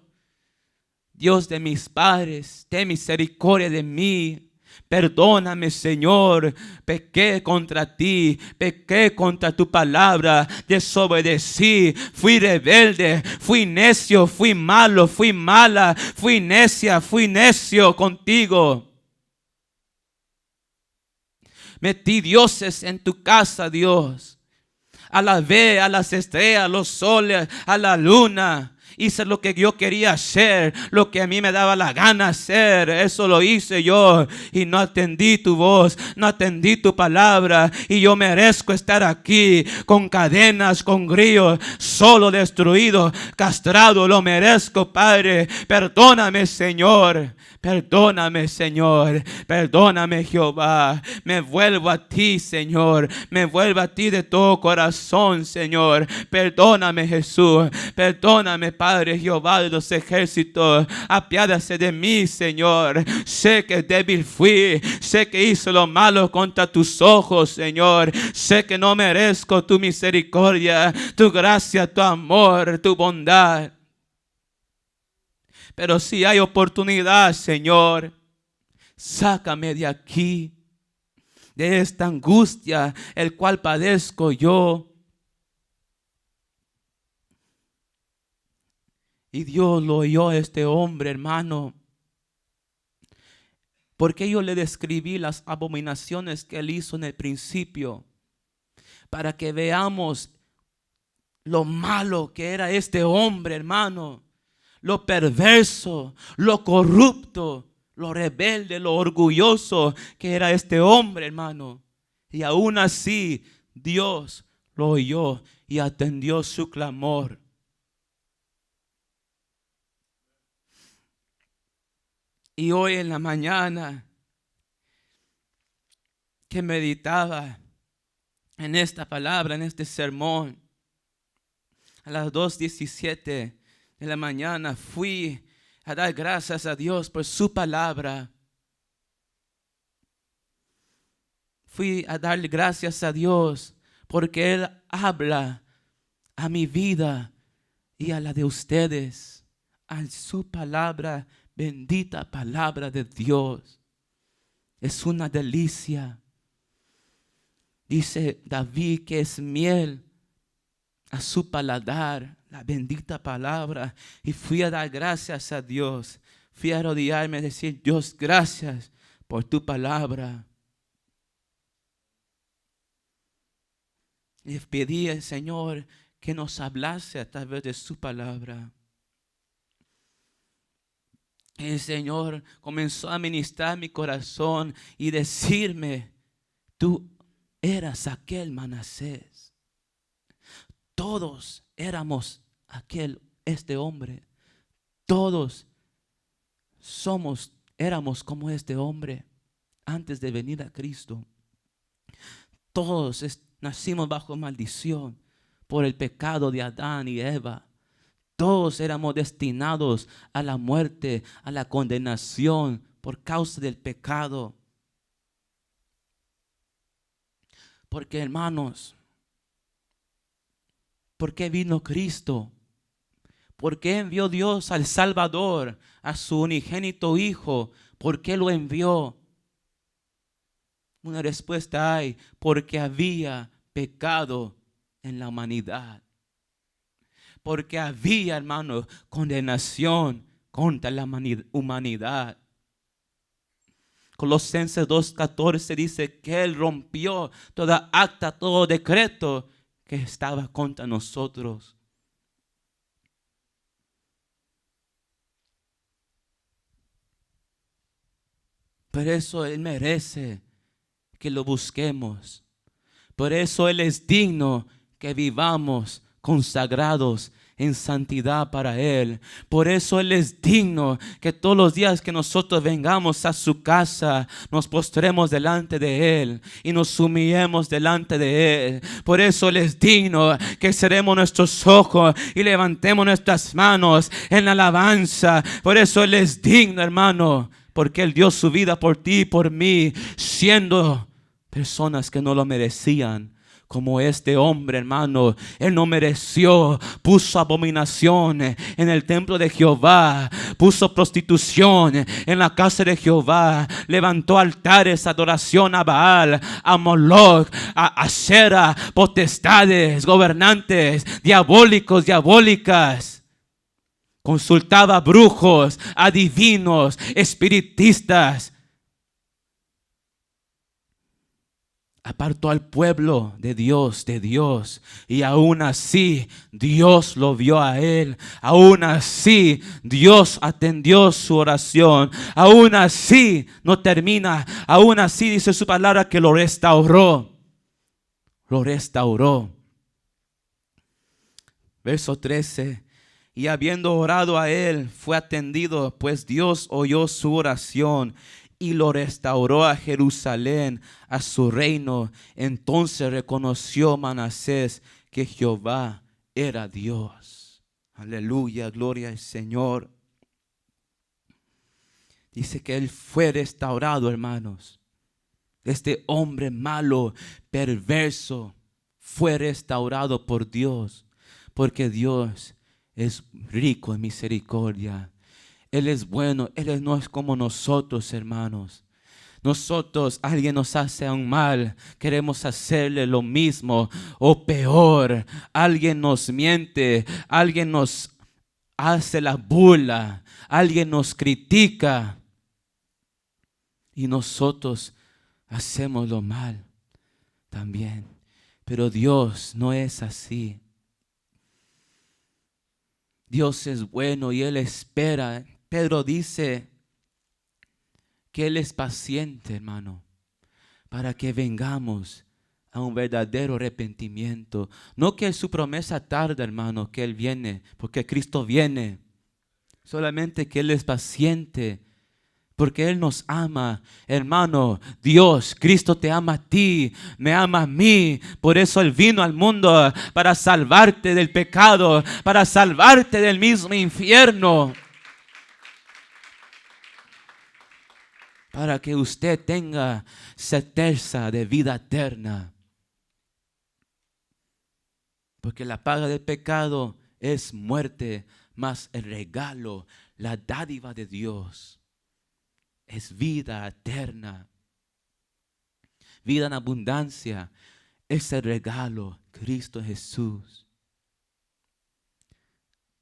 Dios de mis padres, ten misericordia de mí. Perdóname, Señor, pequé contra ti, pequé contra tu palabra, desobedecí, fui rebelde, fui necio, fui malo, fui mala, fui necia, fui necio contigo. Metí dioses en tu casa, Dios. Alabé a las estrellas, a los soles, a la luna. Hice lo que yo quería hacer, lo que a mí me daba la gana hacer. Eso lo hice yo y no atendí tu voz, no atendí tu palabra. Y yo merezco estar aquí con cadenas, con grillos, solo, destruido, castrado. Lo merezco, Padre. Perdóname, Señor. Perdóname, Señor. Perdóname, Jehová. Me vuelvo a ti, Señor. Me vuelvo a ti de todo corazón, Señor. Perdóname, Jesús. Perdóname, Padre Jehová de los ejércitos. Apiádase de mí, Señor. Sé que débil fui. Sé que hice lo malo contra tus ojos, Señor. Sé que no merezco tu misericordia, tu gracia, tu amor, tu bondad. Pero si hay oportunidad, Señor, sácame de aquí, de esta angustia el cual padezco yo. Y Dios lo oyó a este hombre, hermano. Porque yo le describí las abominaciones que él hizo en el principio, para que veamos lo malo que era este hombre, hermano, lo perverso, lo corrupto, lo rebelde, lo orgulloso que era este hombre, hermano. Y aún así Dios lo oyó y atendió su clamor. Y hoy en la mañana que meditaba en esta palabra, en este sermón, a las 2:17 de la mañana fui a dar gracias a Dios por su palabra. Fui a darle gracias a Dios porque Él habla a mi vida y a la de ustedes, a su palabra, bendita palabra de Dios. Es una delicia. Dice David que es miel a su paladar, la bendita palabra. Y fui a dar gracias a Dios. Fui a arrodillarme y decir: Dios, gracias por tu palabra. Y pedí al Señor que nos hablase a través de su palabra. El Señor comenzó a ministrar mi corazón y decirme: tú eras aquel Manasés. Todos éramos este hombre. Todos éramos como este hombre antes de venir a Cristo. Todos nacimos bajo maldición por el pecado de Adán y Eva. Todos éramos destinados a la muerte, a la condenación por causa del pecado. Porque, hermanos, ¿por qué vino Cristo? ¿Por qué envió Dios al Salvador, a su unigénito Hijo? ¿Por qué lo envió? Una respuesta hay: porque había pecado en la humanidad. Porque había, hermano, condenación contra la humanidad. Colosenses 2:14 dice que Él rompió toda acta, todo decreto que estaba contra nosotros. Por eso Él merece que lo busquemos. Por eso Él es digno que vivamos consagrados en santidad para Él. Por eso Él es digno que todos los días que nosotros vengamos a su casa, nos postremos delante de Él y nos humillemos delante de Él. Por eso Él es digno que cerremos nuestros ojos y levantemos nuestras manos en alabanza. Por eso Él es digno, hermano, porque Él dio su vida por ti y por mí, siendo personas que no lo merecían. Como este hombre, hermano, él no mereció, puso abominación en el templo de Jehová, puso prostitución en la casa de Jehová, levantó altares, adoración a Baal, a Moloch, a Asera, potestades, gobernantes, diabólicos, diabólicas. Consultaba a brujos, adivinos, espiritistas. Apartó al pueblo de Dios, y aún así Dios lo vio a él. Aún así Dios atendió su oración. Aún así no termina. Aún así dice su palabra que lo restauró. Lo restauró. Verso 13. Y habiendo orado a él, fue atendido, pues Dios oyó su oración y lo restauró a Jerusalén, a su reino. Entonces reconoció Manasés que Jehová era Dios. Aleluya, gloria al Señor. Dice que él fue restaurado, hermanos. Este hombre malo, perverso, fue restaurado por Dios, porque Dios es rico en misericordia. Él es bueno. No es como nosotros, hermanos. Nosotros, alguien nos hace un mal, queremos hacerle lo mismo o peor. Alguien nos miente, alguien nos hace la burla, alguien nos critica y nosotros hacemos lo mal también. Pero Dios no es así. Dios es bueno y Él espera. Pedro dice que Él es paciente, hermano, para que vengamos a un verdadero arrepentimiento. No que su promesa tarda, hermano, que Él viene, porque Cristo viene. Solamente que Él es paciente, porque Él nos ama. Hermano, Dios, Cristo te ama a ti, me ama a mí. Por eso Él vino al mundo para salvarte del pecado, para salvarte del mismo infierno. Para que usted tenga certeza de vida eterna. Porque la paga del pecado es muerte, mas el regalo, la dádiva de Dios es vida eterna. Vida en abundancia es el regalo, Cristo Jesús.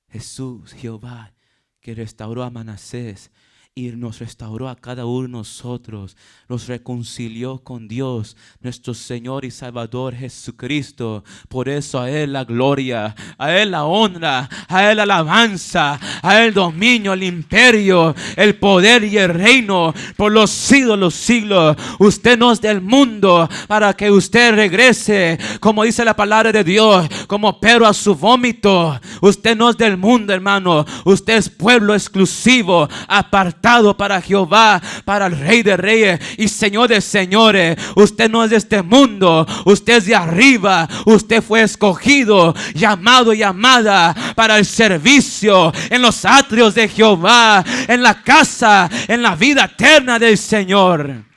Jesús, Jehová, que restauró a Manasés y nos restauró a cada uno de nosotros, nos reconcilió con Dios, nuestro Señor y Salvador Jesucristo. Por eso a Él la gloria, a Él la honra, a Él la alabanza, a Él el dominio, el imperio, el poder y el reino por los siglos de los siglos. Usted no es del mundo para que usted regrese, como dice la palabra de Dios, como Pedro a su vómito. Usted no es del mundo, hermano. Usted es pueblo exclusivo, apartado para Jehová, para el Rey de Reyes y Señor de Señores. Usted no es de este mundo, usted es de arriba. Usted fue escogido, llamado y amada para el servicio en los atrios de Jehová, en la casa, en la vida eterna del Señor.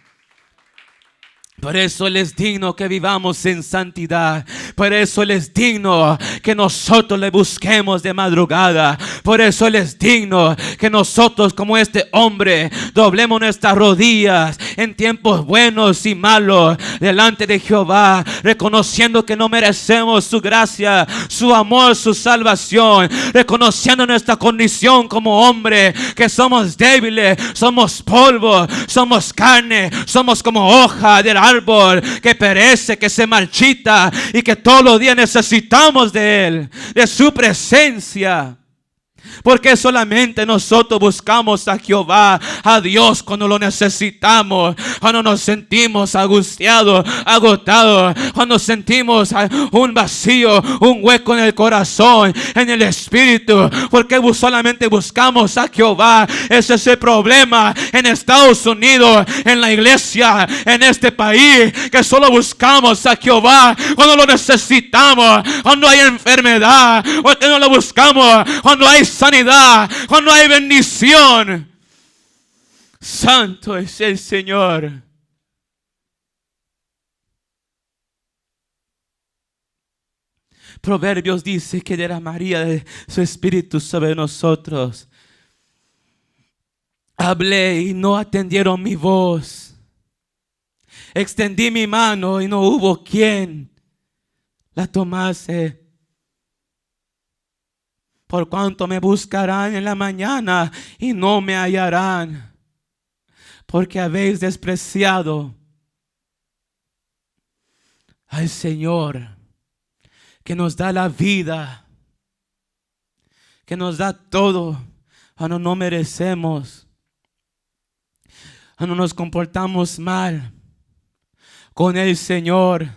Por eso Él es digno que vivamos en santidad. Por eso Él es digno que nosotros le busquemos de madrugada. Por eso Él es digno que nosotros, como este hombre, doblemos nuestras rodillas en tiempos buenos y malos delante de Jehová, reconociendo que no merecemos su gracia, su amor, su salvación, reconociendo nuestra condición como hombre, que somos débiles, somos polvo, somos carne, somos como hoja del árbol que perece, que se marchita y que todos los días necesitamos de Él, de su presencia. Porque solamente nosotros buscamos a Jehová, a Dios, cuando lo necesitamos, cuando nos sentimos angustiados, agotados, cuando sentimos un vacío, un hueco en el corazón, en el espíritu. Porque solamente buscamos a Jehová. Ese es el problema en Estados Unidos, en la iglesia, en este país, que solo buscamos a Jehová cuando lo necesitamos, cuando hay enfermedad, porque no lo buscamos cuando hay sanidad, cuando hay bendición. Santo es el Señor. Proverbios dice que derramaría de su espíritu sobre nosotros. Hablé y no atendieron mi voz. Extendí mi mano y no hubo quien la tomase. Por cuanto me buscarán en la mañana y no me hallarán, porque habéis despreciado al Señor, que nos da la vida, que nos da todo cuando no merecemos, cuando nos comportamos mal con el Señor,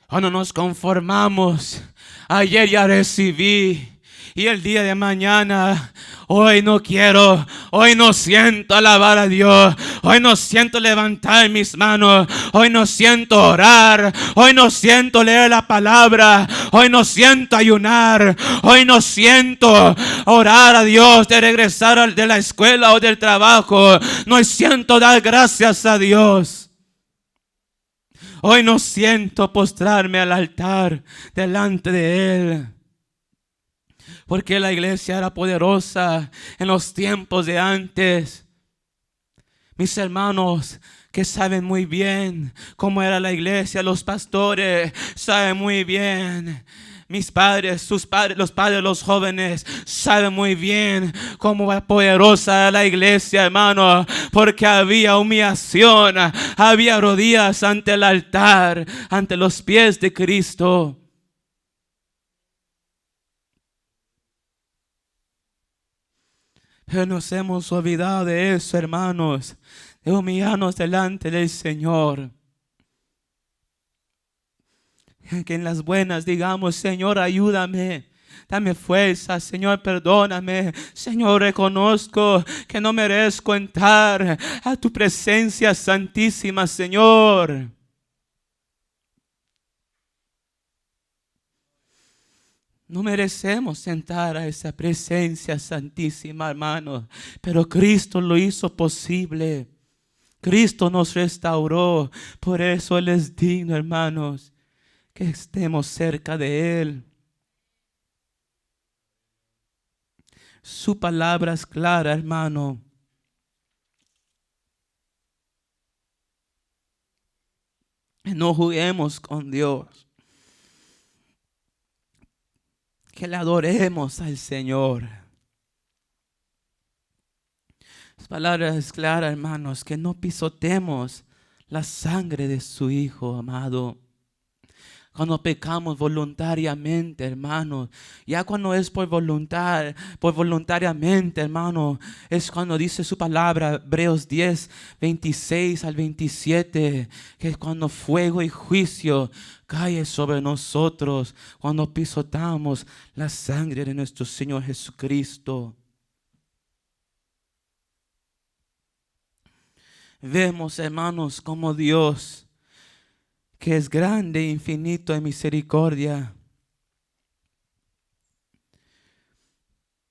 cuando nos conformamos. Ayer ya recibí y el día de mañana, hoy no quiero, hoy no siento alabar a Dios, hoy no siento levantar mis manos, hoy no siento orar, hoy no siento leer la palabra, hoy no siento ayunar, hoy no siento orar a Dios de regresar de la escuela o del trabajo, no siento dar gracias a Dios. Hoy no siento postrarme al altar delante de Él. Porque la iglesia era poderosa en los tiempos de antes. Mis hermanos que saben muy bien cómo era la iglesia, los pastores saben muy bien. Mis padres, sus padres, los padres de los jóvenes saben muy bien cómo era poderosa la iglesia, hermano, porque había humillación, había rodillas ante el altar, ante los pies de Cristo. Pero nos hemos olvidado de eso, hermanos, de humillarnos delante del Señor. Que en las buenas digamos: Señor, ayúdame, dame fuerza. Señor, perdóname. Señor, reconozco que no merezco entrar a tu presencia santísima, Señor. No merecemos entrar a esa presencia santísima, hermanos, pero Cristo lo hizo posible. Cristo nos restauró. Por eso Él es digno, hermanos, que estemos cerca de Él. Su palabra es clara, hermano. No juguemos con Dios. Que le adoremos al Señor. Su palabra es clara, hermanos, que no pisotemos la sangre de su Hijo amado. Cuando pecamos voluntariamente, hermano, ya cuando es por voluntariamente, hermano, es cuando dice su palabra, Hebreos 10, 26 al 27, que es cuando fuego y juicio cae sobre nosotros, cuando pisotamos la sangre de nuestro Señor Jesucristo. Vemos, hermanos, como Dios, que es grande e infinito en misericordia,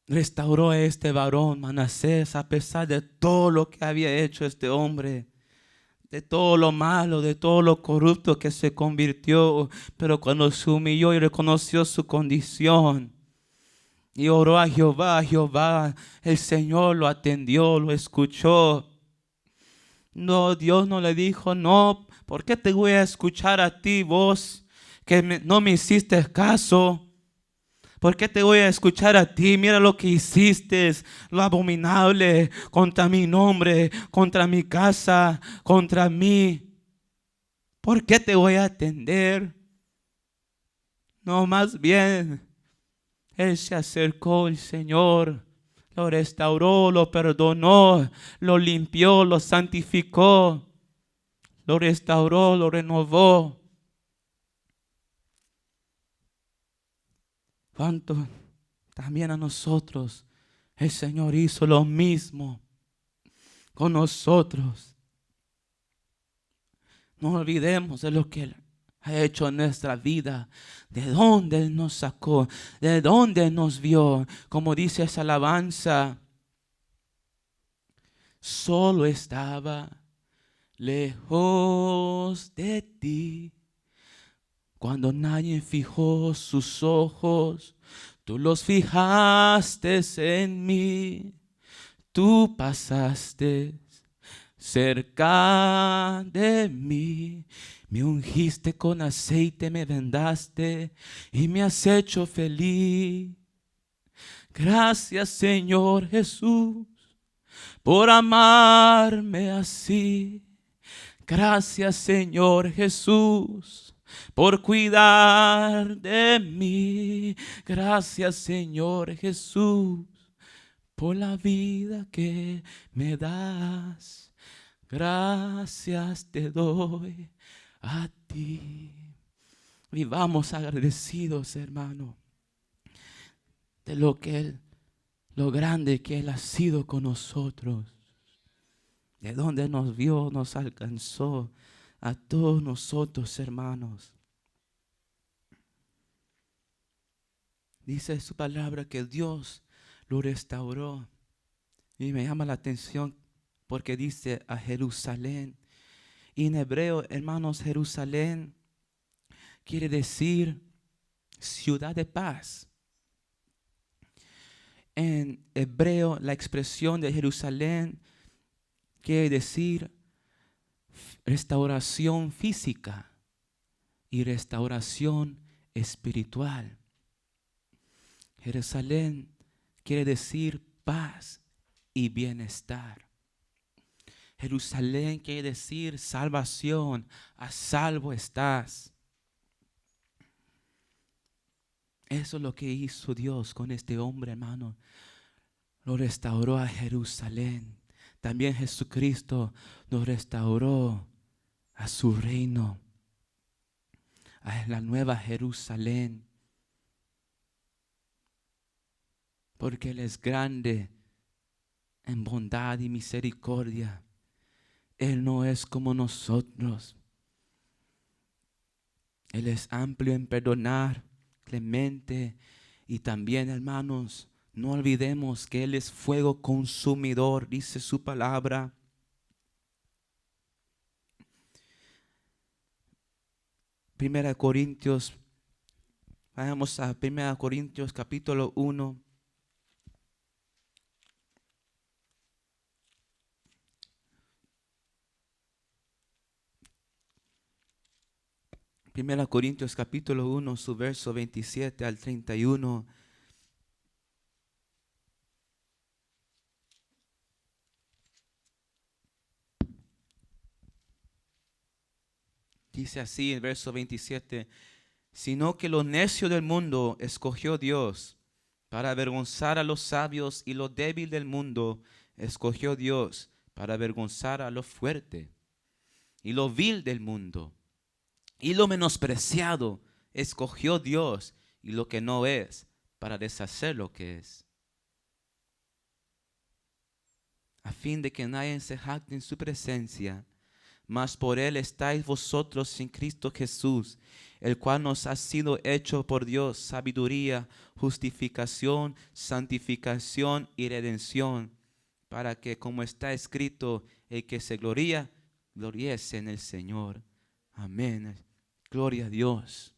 restauró a este varón Manasés a pesar de todo lo que había hecho este hombre, de todo lo malo, de todo lo corrupto que se convirtió. Pero cuando se humilló y reconoció su condición y oró a Jehová, el Señor lo atendió, lo escuchó. No, Dios no le dijo: no, ¿por qué te voy a escuchar a ti, vos que no me hiciste caso? ¿Por qué te voy a escuchar a ti? Mira lo que hiciste, lo abominable contra mi nombre, contra mi casa, contra mí. ¿Por qué te voy a atender? No, más bien, Él se acercó, el Señor lo restauró, lo perdonó, lo limpió, lo santificó, lo restauró, lo renovó. ¿Cuánto también a nosotros el Señor hizo lo mismo con nosotros? No olvidemos de lo que Él ha hecho en nuestra vida, de dónde Él nos sacó, de dónde Él nos vio. Como dice esa alabanza: solo estaba lejos de ti. Cuando nadie fijó sus ojos, tú los fijaste en mí. Tú pasaste cerca de mí. Me ungiste con aceite, me vendaste y me has hecho feliz. Gracias, Señor Jesús, por amarme así. Gracias, Señor Jesús, por cuidar de mí. Gracias, Señor Jesús, por la vida que me das. Gracias te doy a ti. Vivamos agradecidos, hermano, de lo grande que Él ha sido con nosotros. De donde nos vio, nos alcanzó a todos nosotros, hermanos. Dice su palabra que Dios lo restauró. Y me llama la atención porque dice a Jerusalén. Y en hebreo, hermanos, Jerusalén quiere decir ciudad de paz. En hebreo, la expresión de Jerusalén quiere decir restauración física y restauración espiritual. Jerusalén quiere decir paz y bienestar. Jerusalén quiere decir salvación, a salvo estás. Eso es lo que hizo Dios con este hombre, hermano. Lo restauró a Jerusalén. También Jesucristo nos restauró a su reino, a la nueva Jerusalén. Porque Él es grande en bondad y misericordia. Él no es como nosotros. Él es amplio en perdonar, clemente. Y también, hermanos, no olvidemos que Él es fuego consumidor, dice su palabra. Primera Corintios, vayamos a Primera Corintios capítulo 1. Primera Corintios capítulo 1, su verso 27 al 31. Dice así el verso 27, sino que lo necio del mundo escogió Dios para avergonzar a los sabios, y lo débil del mundo escogió Dios para avergonzar a lo fuerte, y lo vil del mundo y lo menospreciado escogió Dios, y lo que no es, para deshacer lo que es, a fin de que nadie se jacte en su presencia. Mas por Él estáis vosotros en Cristo Jesús, el cual nos ha sido hecho por Dios sabiduría, justificación, santificación y redención, para que, como está escrito, el que se gloría, gloríese en el Señor. Amén. Gloria a Dios.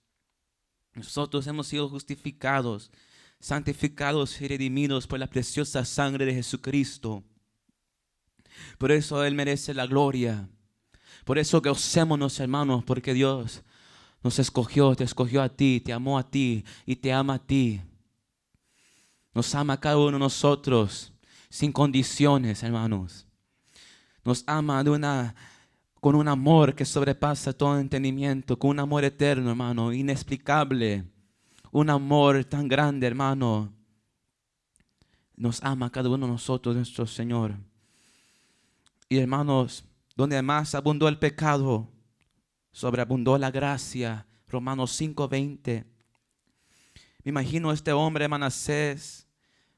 Nosotros hemos sido justificados, santificados y redimidos por la preciosa sangre de Jesucristo. Por eso Él merece la gloria. Por eso gocémonos, hermanos, porque Dios nos escogió, te escogió a ti, te amó a ti y te ama a ti. Nos ama a cada uno de nosotros sin condiciones, hermanos. Nos ama con un amor que sobrepasa todo entendimiento, con un amor eterno, hermano, inexplicable. Un amor tan grande, hermano. Nos ama a cada uno de nosotros, nuestro Señor. Y hermanos, donde más abundó el pecado, sobreabundó la gracia. Romanos 5:20. Me imagino este hombre, Manasés,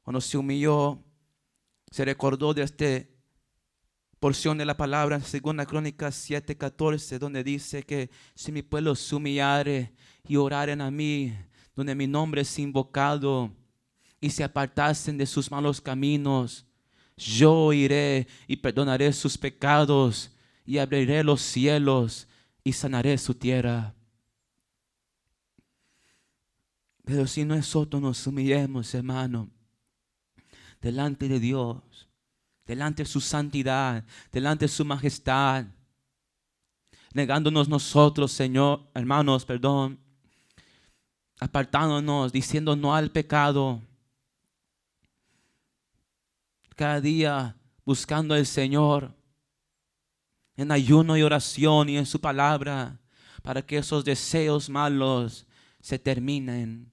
cuando se humilló, se recordó de esta porción de la palabra en 2 Crónicas 7:14, donde dice que si mi pueblo se humillare y oraren a mí, donde mi nombre es invocado, y se apartasen de sus malos caminos, yo iré y perdonaré sus pecados y abriré los cielos y sanaré su tierra. Pero si nosotros nos humillemos, hermano, delante de Dios, delante de su santidad, delante de su majestad, negándonos nosotros, Señor, hermanos, perdón, apartándonos, diciendo no al pecado, cada día buscando al Señor en ayuno y oración y en su palabra, para que esos deseos malos se terminen,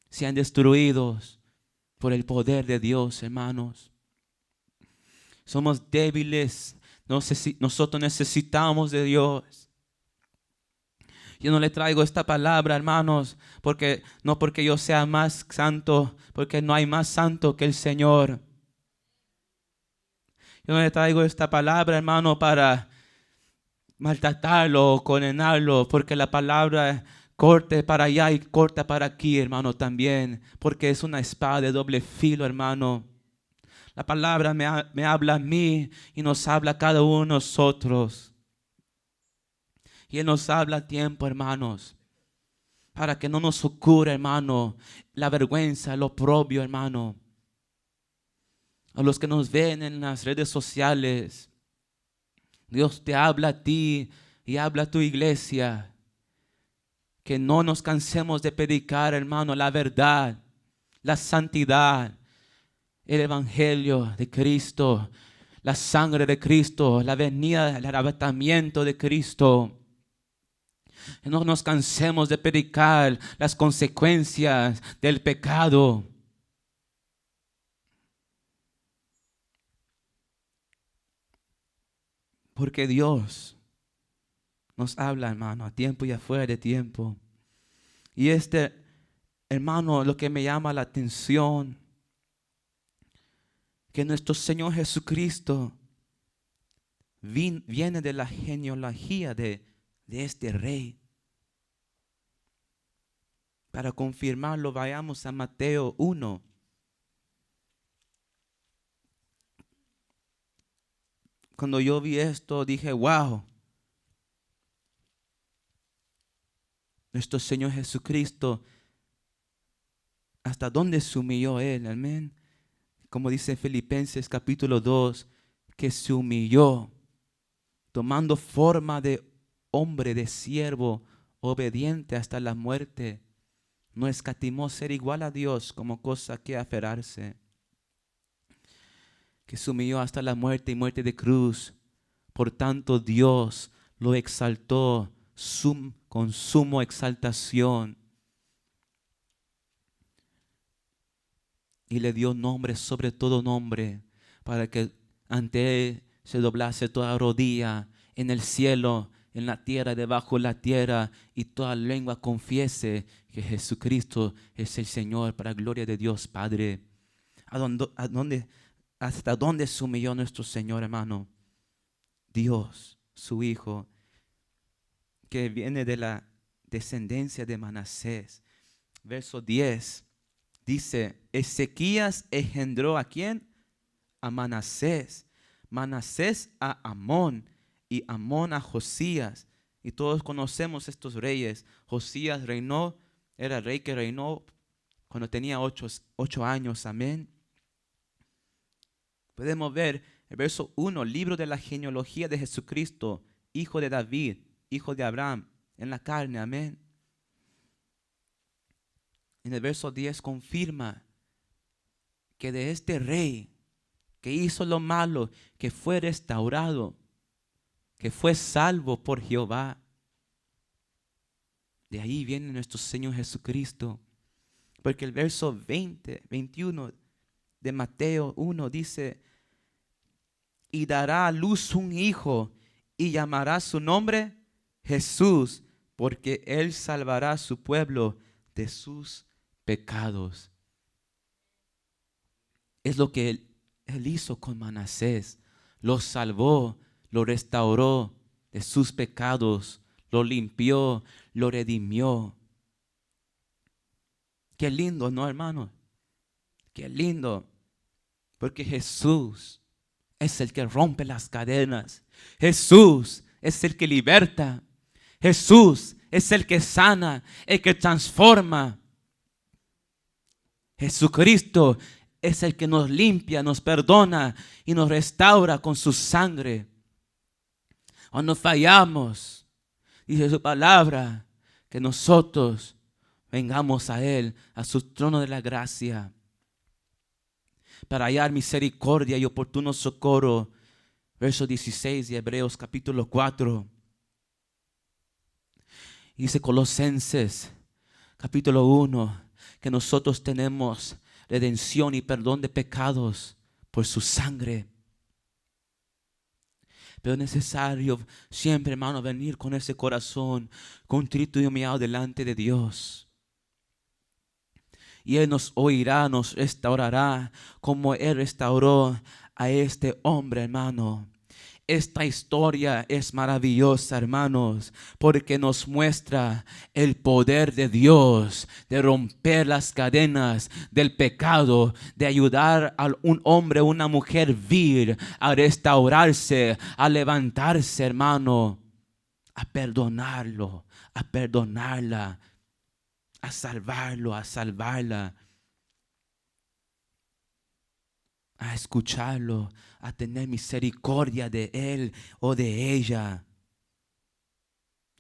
sean destruidos por el poder de Dios, hermanos. Somos débiles, nosotros necesitamos de Dios. Yo no le traigo esta palabra, hermanos, no porque yo sea más santo, porque no hay más santo que el Señor. Yo no le traigo esta palabra, hermano, para maltratarlo o condenarlo, porque la palabra corte para allá y corta para aquí, hermano, también, porque es una espada de doble filo, hermano. La palabra me habla a mí y nos habla a cada uno de nosotros. Y Él nos habla a tiempo, hermanos, para que no nos ocurra, hermano, la vergüenza, el oprobio, hermano. a los que nos ven en las redes sociales. Dios te habla a ti y habla a tu iglesia. Que no nos cansemos de predicar, hermano, la verdad, la santidad, el evangelio de Cristo, la sangre de Cristo, la venida, el arrebatamiento de Cristo. No nos cansemos de predicar las consecuencias del pecado. Porque Dios nos habla, hermano, a tiempo y afuera de tiempo. Y hermano, lo que me llama la atención, que nuestro Señor Jesucristo viene de la genealogía de este rey. Para confirmarlo, vayamos a Mateo 1. Cuando yo vi esto, dije, wow. Nuestro Señor Jesucristo, ¿hasta dónde se humilló Él? Amén. Como dice Filipenses capítulo 2, que se humilló, tomando forma de hombre, de siervo, obediente hasta la muerte. No escatimó ser igual a Dios como cosa que aferrarse. Que se humilló hasta la muerte y muerte de cruz. Por tanto, Dios lo exaltó con suma exaltación. Y le dio nombre sobre todo nombre, para que ante Él se doblase toda rodilla en el cielo, en la tierra, debajo de la tierra, y toda lengua confiese que Jesucristo es el Señor, para gloria de Dios Padre. ¿Hasta dónde se humilló nuestro Señor, hermano? Dios, su Hijo, que viene de la descendencia de Manasés. Verso 10 dice, Ezequías engendró ¿a quién? A Manasés. Manasés a Amón y Amón a Josías. Y todos conocemos estos reyes. Josías era el rey que reinó cuando tenía 8 años. Amén. Podemos ver el verso 1, libro de la genealogía de Jesucristo, hijo de David, hijo de Abraham, en la carne. Amén. En el verso 10 confirma que de este rey que hizo lo malo, que fue restaurado, que fue salvo por Jehová. De ahí viene nuestro Señor Jesucristo. Porque el verso 21 de Mateo 1 dice, y dará a luz un hijo y llamará su nombre Jesús, porque él salvará a su pueblo de sus pecados. Es lo que él hizo con Manasés. Lo salvó, lo restauró de sus pecados, lo limpió, lo redimió. Qué lindo, ¿no, hermano? Qué lindo. Porque Jesús es el que rompe las cadenas. Jesús es el que liberta. Jesús es el que sana, el que transforma. Jesucristo es el que nos limpia, nos perdona y nos restaura con su sangre. Cuando fallamos, dice su palabra, que nosotros vengamos a Él, a su trono de la gracia, para hallar misericordia y oportuno socorro. Verso 16 de Hebreos capítulo 4. Dice Colosenses capítulo 1, que nosotros tenemos redención y perdón de pecados por su sangre. Pero es necesario siempre, hermano, venir con ese corazón contrito y humillado delante de Dios. Y Él nos oirá, nos restaurará como Él restauró a este hombre, hermano. Esta historia es maravillosa, hermanos, porque nos muestra el poder de Dios de romper las cadenas del pecado, de ayudar a un hombre o una mujer vil a restaurarse, a levantarse, hermano, a perdonarlo, a perdonarla, a salvarlo, a salvarla. a escucharlo, a tener misericordia de él o de ella.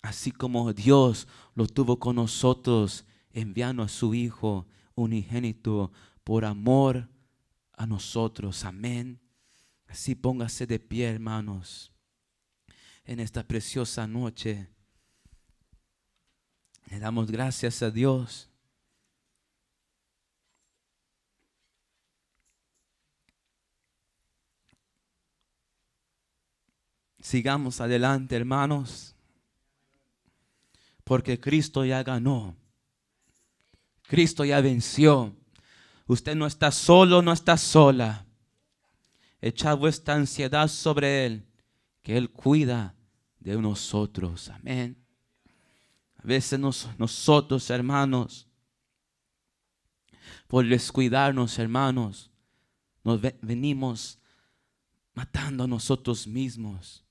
Así como Dios lo tuvo con nosotros, enviando a su Hijo unigénito por amor a nosotros. Amén. Así póngase de pie, hermanos, en esta preciosa noche. Le damos gracias a Dios. Sigamos adelante, hermanos, porque Cristo ya ganó. Cristo ya venció. Usted no está solo, no está sola. Echad vuestra ansiedad sobre Él, que Él cuida de nosotros. Amén. A veces nosotros, hermanos, por descuidarnos, hermanos, nos venimos matando a nosotros mismos.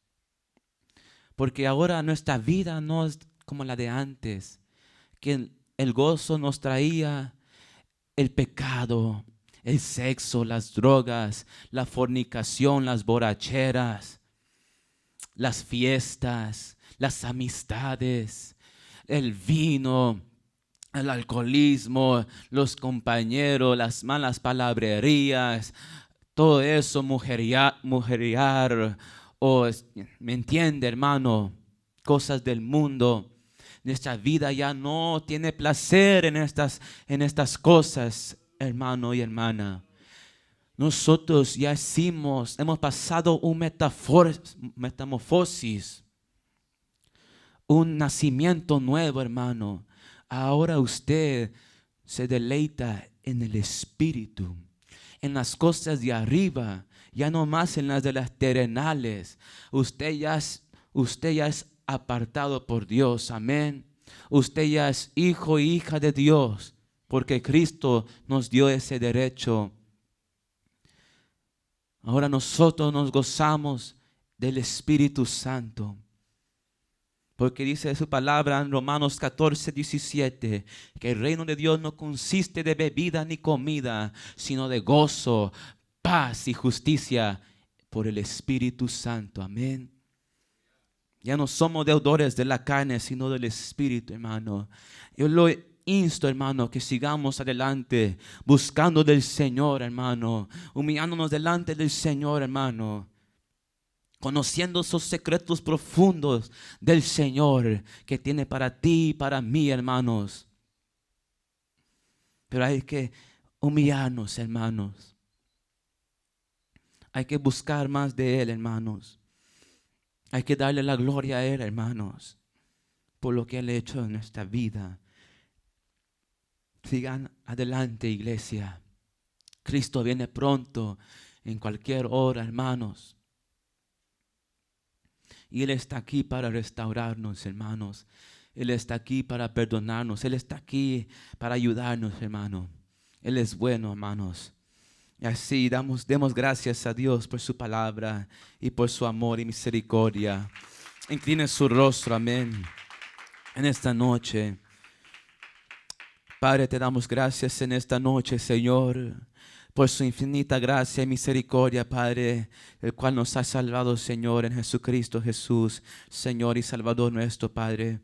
Porque ahora nuestra vida no es como la de antes, que el gozo nos traía el pecado, el sexo, las drogas, la fornicación, las borracheras, las fiestas, las amistades, el vino, el alcoholismo, los compañeros, las malas palabrerías, todo eso, mujeriar, o me entiende, hermano, cosas del mundo. Nuestra vida ya no tiene placer en estas cosas, hermano y hermana. Nosotros ya hemos pasado un metamorfosis, un nacimiento nuevo, hermano. Ahora usted se deleita en el Espíritu, en las cosas de arriba, ya no más en las de las terrenales. Usted ya es apartado por Dios, amén. Usted ya es hijo e hija de Dios, porque Cristo nos dio ese derecho. Ahora nosotros nos gozamos del Espíritu Santo, porque dice su palabra en Romanos 14, 17, que el reino de Dios no consiste de bebida ni comida, sino de gozo, paz y justicia por el Espíritu Santo. Amén. Ya no somos deudores de la carne, sino del Espíritu, hermano. Yo lo insto, hermano, que sigamos adelante, buscando del Señor, hermano, humillándonos delante del Señor, hermano, conociendo esos secretos profundos del Señor que tiene para ti y para mí, hermanos. Pero hay que humillarnos, hermanos. Hay que buscar más de Él, hermanos. Hay que darle la gloria a Él, hermanos, por lo que Él ha hecho en nuestra vida. Sigan adelante, iglesia. Cristo viene pronto, en cualquier hora, hermanos. Y Él está aquí para restaurarnos, hermanos. Él está aquí para perdonarnos. Él está aquí para ayudarnos, hermano. Él es bueno, hermanos. Y así demos gracias a Dios por su palabra y por su amor y misericordia. Incline su rostro, amén, en esta noche. Padre, te damos gracias en esta noche, Señor, por su infinita gracia y misericordia, Padre, el cual nos ha salvado, Señor, en Jesucristo Jesús, Señor y Salvador nuestro, Padre.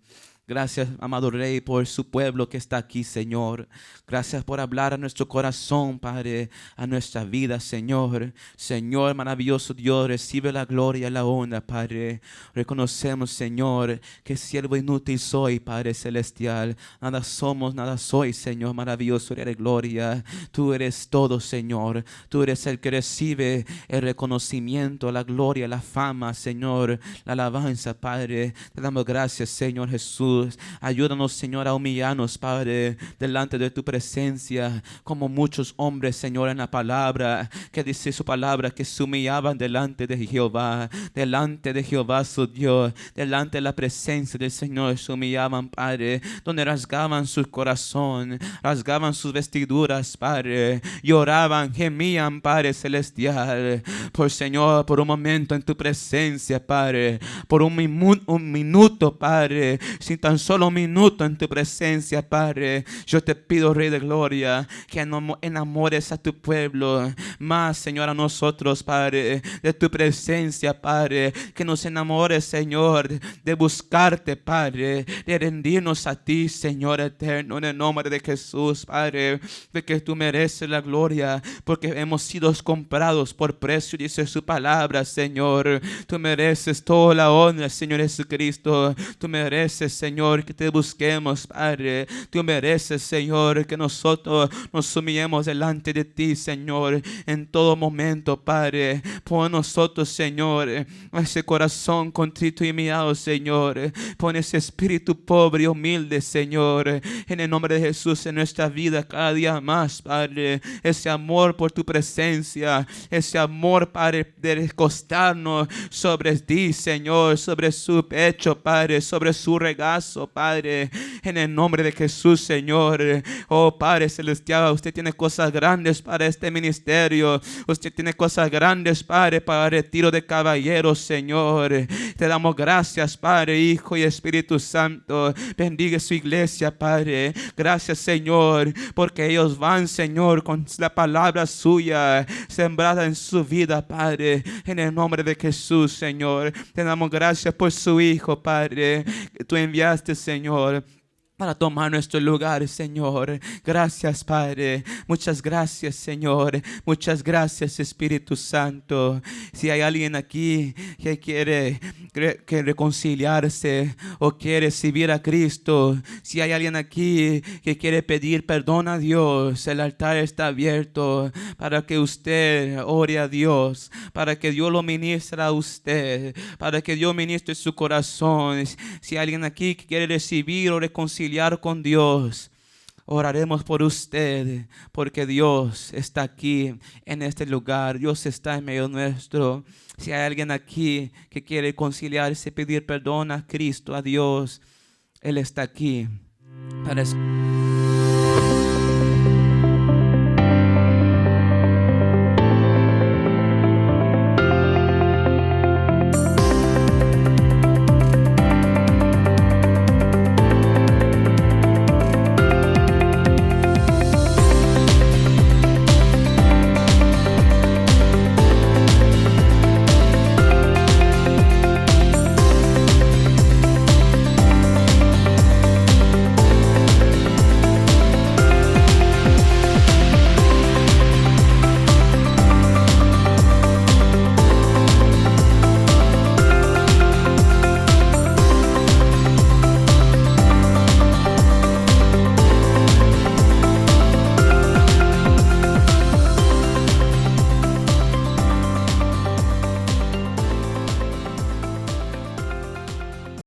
Gracias, amado Rey, por su pueblo que está aquí, Señor. Gracias por hablar a nuestro corazón, Padre, a nuestra vida, Señor. Señor, maravilloso Dios, recibe la gloria y la honra, Padre. Reconocemos, Señor, que siervo inútil soy, Padre celestial. Nada somos, nada soy, Señor, maravilloso eres gloria. Tú eres todo, Señor. Tú eres el que recibe el reconocimiento, la gloria, la fama, Señor, la alabanza, Padre. Te damos gracias, Señor Jesús. Ayúdanos, Señor, a humillarnos, Padre, delante de tu presencia, como muchos hombres, Señor, en la palabra, que dice su palabra, que se humillaban delante de Jehová su Dios, delante de la presencia del Señor, se humillaban, Padre, donde rasgaban su corazón, rasgaban sus vestiduras, Padre, lloraban, gemían, Padre celestial, por Señor, por un momento en tu presencia, Padre, por un minuto, Padre, sin tan solo un minuto en tu presencia, Padre. Yo te pido, Rey de Gloria, que enamores a tu pueblo, más, Señor, a nosotros, Padre, de tu presencia, Padre, que nos enamores, Señor, de buscarte, Padre, de rendirnos a ti, Señor eterno, en el nombre de Jesús, Padre, de que tú mereces la gloria, porque hemos sido comprados por precio, dice su palabra, Señor. Tú mereces toda la honra, Señor Jesucristo. Tú mereces, Señor, que te busquemos, Padre. Tú mereces, Señor, que nosotros nos humillemos delante de ti, Señor, en todo momento, Padre. Pon nosotros, Señor, ese corazón contrito y humillado, Señor. Pon ese espíritu pobre y humilde, Señor, en el nombre de Jesús, en nuestra vida cada día más, Padre. Ese amor por tu presencia, ese amor, Padre, de recostarnos sobre ti, Señor, sobre su pecho, Padre, sobre su regazo, Padre, en el nombre de Jesús, Señor. Oh, Padre celestial, usted tiene cosas grandes para este ministerio. Usted tiene cosas grandes, Padre, para retiro de caballeros, Señor. Te damos gracias, Padre, Hijo y Espíritu Santo. Bendiga su iglesia, Padre. Gracias, Señor, porque ellos van, Señor, con la palabra suya sembrada en su vida, Padre, en el nombre de Jesús, Señor. Te damos gracias por su Hijo, Padre, que tú enviaste, Señor, para tomar nuestro lugar, Señor. Gracias, Padre. Muchas gracias, Señor. Muchas gracias, Espíritu Santo. Si hay alguien aquí que quiere reconciliarse o quiere recibir a Cristo, si hay alguien aquí que quiere pedir perdón a Dios, el altar está abierto para que usted ore a Dios, para que Dios lo ministre a usted, para que Dios ministre su corazón. Si hay alguien aquí que quiere recibir o reconciliar con Dios, oraremos por usted, porque Dios está aquí en este lugar. Dios está en medio nuestro. Si hay alguien aquí que quiere reconciliarse, pedir perdón a Cristo, a Dios, Él está aquí para escuchar.